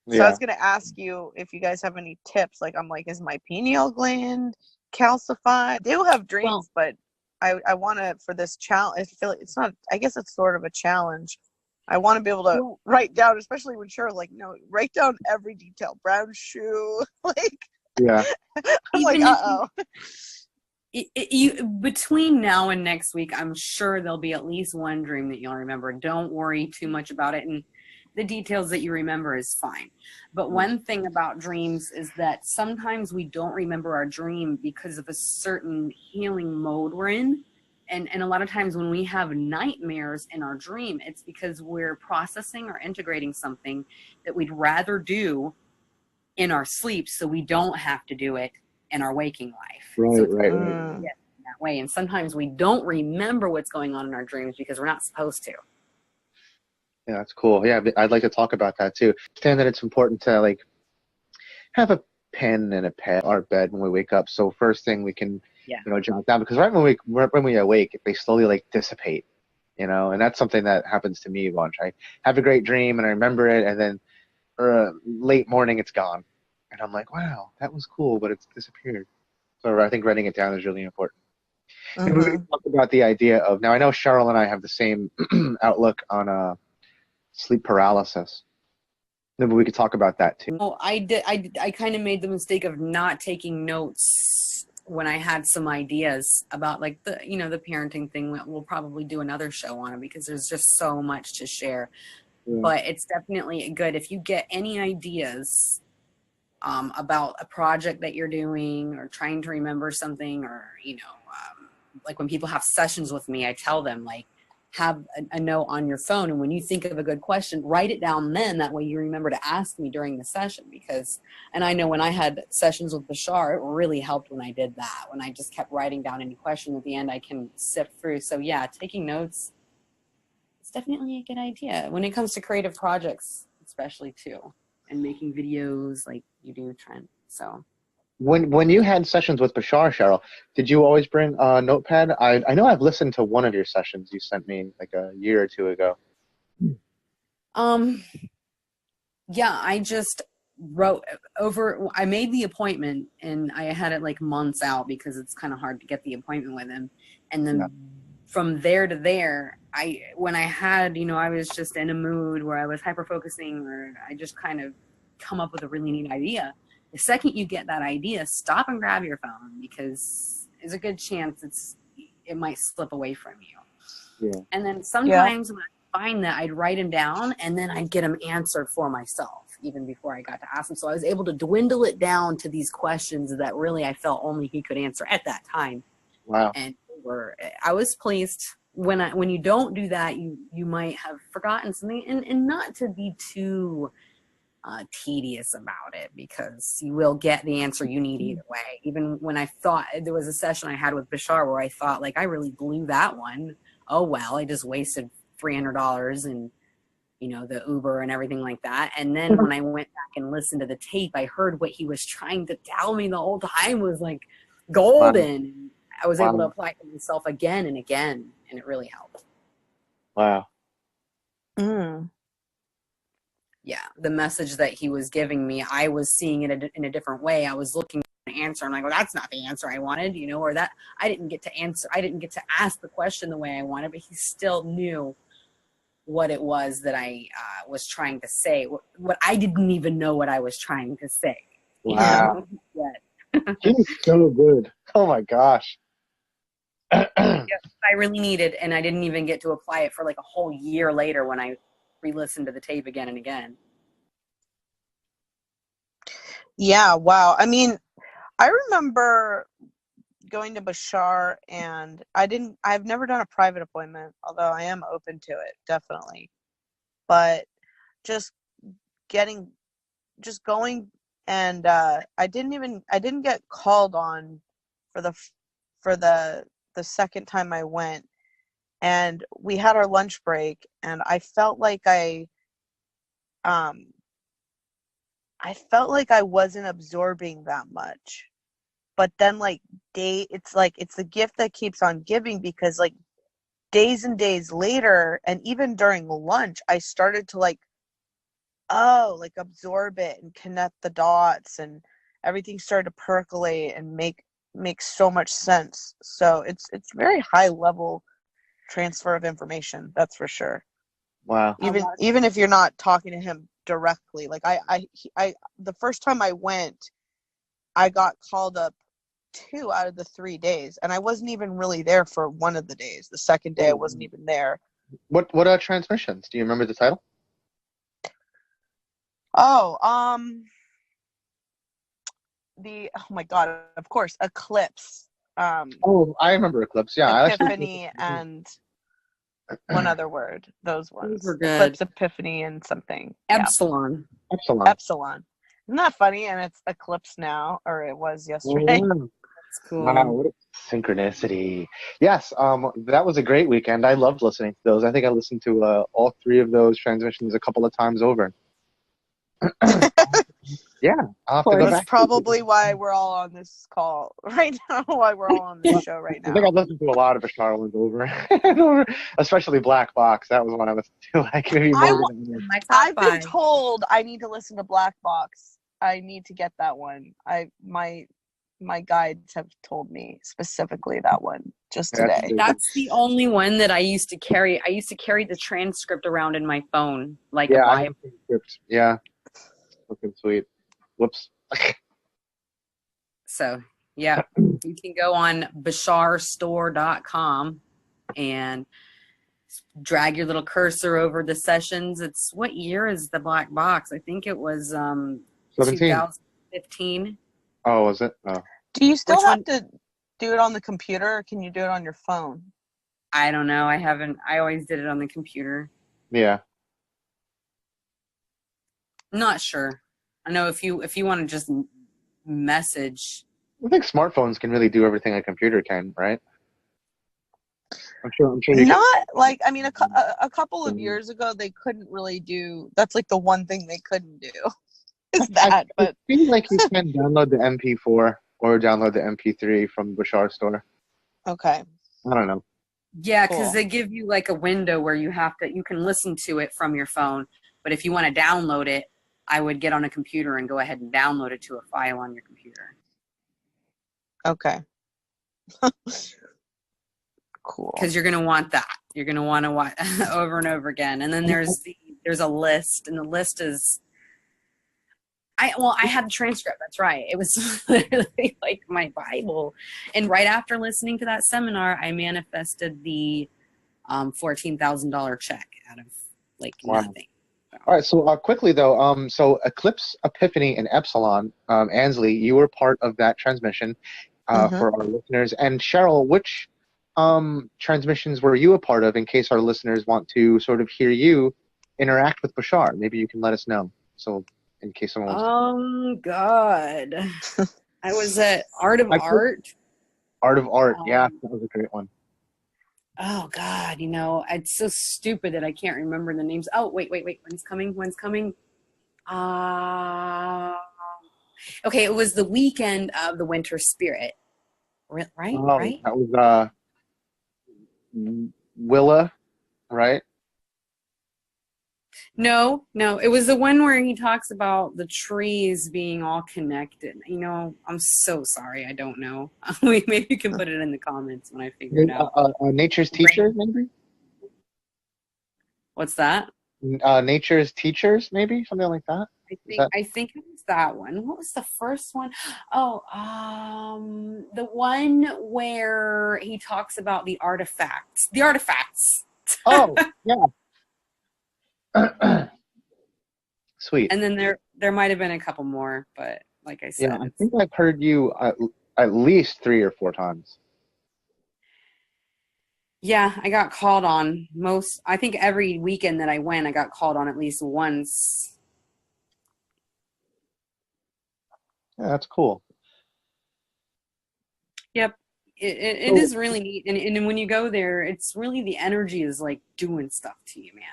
S2: So I was going to ask you if you guys have any tips. Like, I'm like, is my pineal gland calcified? I do have dreams, but I want to, for this challenge, I feel like it's not, I guess it's sort of a challenge. I want to be able to write down, especially when Cheryl, write down every detail. Brown shoe, I'm like, uh-oh.
S4: Between now and next week, I'm sure there'll be at least one dream that you'll remember. Don't worry too much about it. And the details that you remember is fine. But one thing about dreams is that sometimes we don't remember our dream because of a certain healing mode we're in. And a lot of times when we have nightmares in our dream, it's because we're processing or integrating something that we'd rather do in our sleep so we don't have to do it in our waking life.
S3: Right.
S4: That way. And sometimes we don't remember what's going on in our dreams because we're not supposed to.
S3: Yeah, that's cool. Yeah, I'd like to talk about that too. Understand that it's important to have a pen and a pad on our bed when we wake up. So first thing we can, jot down, because right when we awake, they slowly dissipate, and that's something that happens to me a bunch. I have a great dream and I remember it, and then late morning it's gone, and I'm like, wow, that was cool, but it's disappeared. So I think writing it down is really important. And we can talk about the idea of, now I know Cheryl and I have the same outlook on sleep paralysis. Maybe we could talk about that too.
S4: Oh, I kind of made the mistake of not taking notes when I had some ideas about the parenting thing. We'll probably do another show on it because there's just so much to share. Yeah. But it's definitely good if you get any ideas about a project that you're doing or trying to remember something, or when people have sessions with me, I tell them have a note on your phone, and when you think of a good question, write it down then. That way you remember to ask me during the session, and I know when I had sessions with Bashar, it really helped when I did that. When I just kept writing down any question at the end, I can sift through. So yeah, taking notes is definitely a good idea when it comes to creative projects, especially too, and making videos like you do, Trent. So.
S3: When you had sessions with Bashar, Cheryl, did you always bring a notepad? I know I've listened to one of your sessions you sent me a year or two ago.
S4: Yeah, I just wrote over. I made the appointment, and I had it months out because it's kind of hard to get the appointment with him. And then from there to there, when I had, I was just in a mood where I was hyper focusing, or I just kind of come up with a really neat idea. The second you get that idea, stop and grab your phone, because there's a good chance it might slip away from you. Yeah. And then sometimes when I find that, I'd write them down, and then I'd get them answered for myself even before I got to ask them. So I was able to dwindle it down to these questions that really I felt only he could answer at that time.
S3: Wow.
S4: And I was pleased. When you don't do that, you might have forgotten something, and not to be too tedious about it, because you will get the answer you need either way. Even when I thought, there was a session I had with Bashar where I thought I really blew that one. Oh well, I just wasted $300 and the Uber and everything like that. And then when I went back and listened to the tape, I heard what he was trying to tell me the whole time was golden. I was able to
S3: Wow.
S4: apply it to myself again and again, and it really helped.
S3: Wow.
S2: Mm.
S4: Yeah, the message that he was giving me, I was seeing it in a different way. I was looking for an answer. I'm like, well, that's not the answer I wanted, or that I didn't get to answer. I didn't get to ask the question the way I wanted, but he still knew what it was that I was trying to say, what I didn't even know what I was trying to say.
S3: Wow.
S4: Yeah.
S3: He's so good. Oh my gosh.
S4: I really needed, and I didn't even get to apply it for like a whole year later when I re-listened to the tape again and again.
S2: Yeah, wow. I mean, I remember going to Bashar, and I've never done a private appointment, although I am open to it, definitely. But just going, and I didn't get called on for the second time I went, and we had our lunch break, and um I felt like I wasn't absorbing that much. But then it's the gift that keeps on giving, because like days and days later, and even during lunch, I started to absorb it and connect the dots, and everything started to percolate and make so much sense. So it's very high level transfer of information, that's for sure.
S3: Wow.
S2: Even if you're not talking to him directly. Like the first time I went, I got called up 2 out of the 3 days, and I wasn't even really there for one of the days. The second day I wasn't even there.
S3: What transmissions? Do you remember the title?
S2: Oh, oh my God, of course, Eclipse.
S3: Oh, I remember Eclipse. Yeah, I actually.
S2: Epiphany and one other word. Those ones.
S4: Those were good.
S2: Eclipse, Epiphany, and something.
S4: Epsilon.
S3: Epsilon.
S2: Epsilon. Isn't that funny? And it's Eclipse now, or it was yesterday.
S3: Wow.
S4: That's cool.
S3: Wow, what a synchronicity. Yes, that was a great weekend. I loved listening to those. I think I listened to all 3 of those transmissions a couple of times over. Yeah, I'll have to go
S2: That's
S3: back.
S2: probably why we're all on this call right now, why we're all on this show right
S3: I think
S2: now.
S3: I've listened to a lot of Bashar ones over and over, especially Black Box. That was one I listened to like maybe more than
S4: My top
S2: I've been
S4: 5.
S2: told I need to listen to Black Box. I need to get that one. My guides have told me specifically that one just today.
S4: That's the only one that I used to carry. I used to carry the transcript around in my phone, like
S3: Yeah,
S4: a
S3: I
S4: Bible.
S3: have transcripts. Yeah, fucking sweet. Whoops.
S4: So, yeah, you can go on basharstore.com and drag your little cursor over the sessions. It's what year is the Black Box? I think it was
S3: 17.
S4: 2015.
S3: Oh, was it? Oh.
S2: Do you still
S4: Which
S2: have
S4: one?
S2: to do it on the computer, or can you do it on your phone?
S4: I don't know. I haven't. I always did it on the computer.
S3: Yeah.
S4: Not sure. I know if you want to just message.
S3: I think smartphones can really do everything a computer can, right? I'm sure you
S2: Not like, I mean, a couple of years ago they couldn't really do. That's like the one thing they couldn't do is that. But
S3: I feel like you can download the MP4 or download the MP3 from Bashar Store.
S2: okay,
S3: I don't know.
S4: Yeah, because
S2: Cool.
S4: they give you like a window where you can listen to it from your phone. But if you want to download it, I would get on a computer and go ahead and download it to a file on your computer.
S2: Okay. Cool.
S4: Because you're going to want that. You're going to want to watch over and over again. And then there's a list, and the list is I had the transcript. That's right. It was literally like my Bible. And right after listening to that seminar, I manifested the $14,000 check out of like nothing.
S3: All right. So quickly though, so Eclipse, Epiphany, and Epsilon, Ansley, you were part of that transmission for our listeners. And Cheryl, which transmissions were you a part of? In case our listeners want to sort of hear you interact with Bashar, maybe you can let us know. So in case someone wants
S4: God. I was at Art of Art.
S3: Art of Art, yeah, that was a great one.
S4: Oh God, it's so stupid that I can't remember the names. Oh, wait. When's coming? Okay, it was the weekend of the Winter Spirit. Right?
S3: Oh,
S4: Right?
S3: that was Willa, right?
S4: No, it was the one where he talks about the trees being all connected. I'm so sorry. I don't know. Maybe you can put it in the comments when I figure it out.
S3: Nature's Teachers, maybe?
S4: What's that?
S3: Nature's Teachers, maybe? Something like that?
S4: I think it was that one. What was the first one? Oh, the one where he talks about the artifacts. The artifacts.
S3: Oh, yeah. Sweet.
S4: And then there might have been a couple more, but like I said,
S3: Yeah, I think I've heard you at least 3 or 4 times.
S4: yeah, I got called on I think every weekend that I went, I got called on at least once.
S3: Yeah, that's cool.
S4: Yep. It is really neat. And when you go there, it's really the energy is like doing stuff to you, man.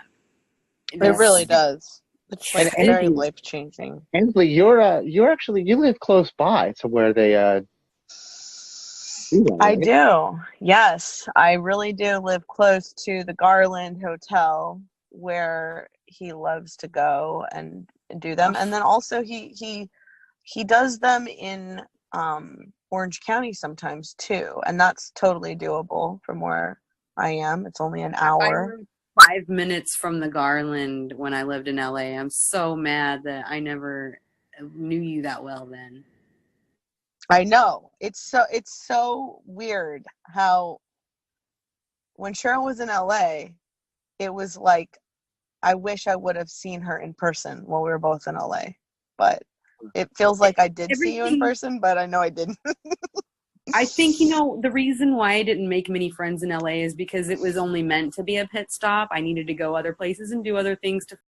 S2: It really does. It's like
S3: And
S2: very life changing.
S3: Ansley, you live close by to where they do that,
S2: I
S3: right?
S2: do. Yes, I really do live close to the Garland Hotel where he loves to go and do them. And then also he does them in Orange County sometimes too, and that's totally doable from where I am. It's only an hour.
S4: I'm 5 minutes from the Garland when I lived in LA. I'm so mad that I never knew you that well then.
S2: I know. It's so weird how when Cheryl was in LA, it was like I wish I would have seen her in person while we were both in LA. But it feels like I did see you in person, but I know I didn't.
S4: I think, the reason why I didn't make many friends in LA is because it was only meant to be a pit stop. I needed to go other places and do other things to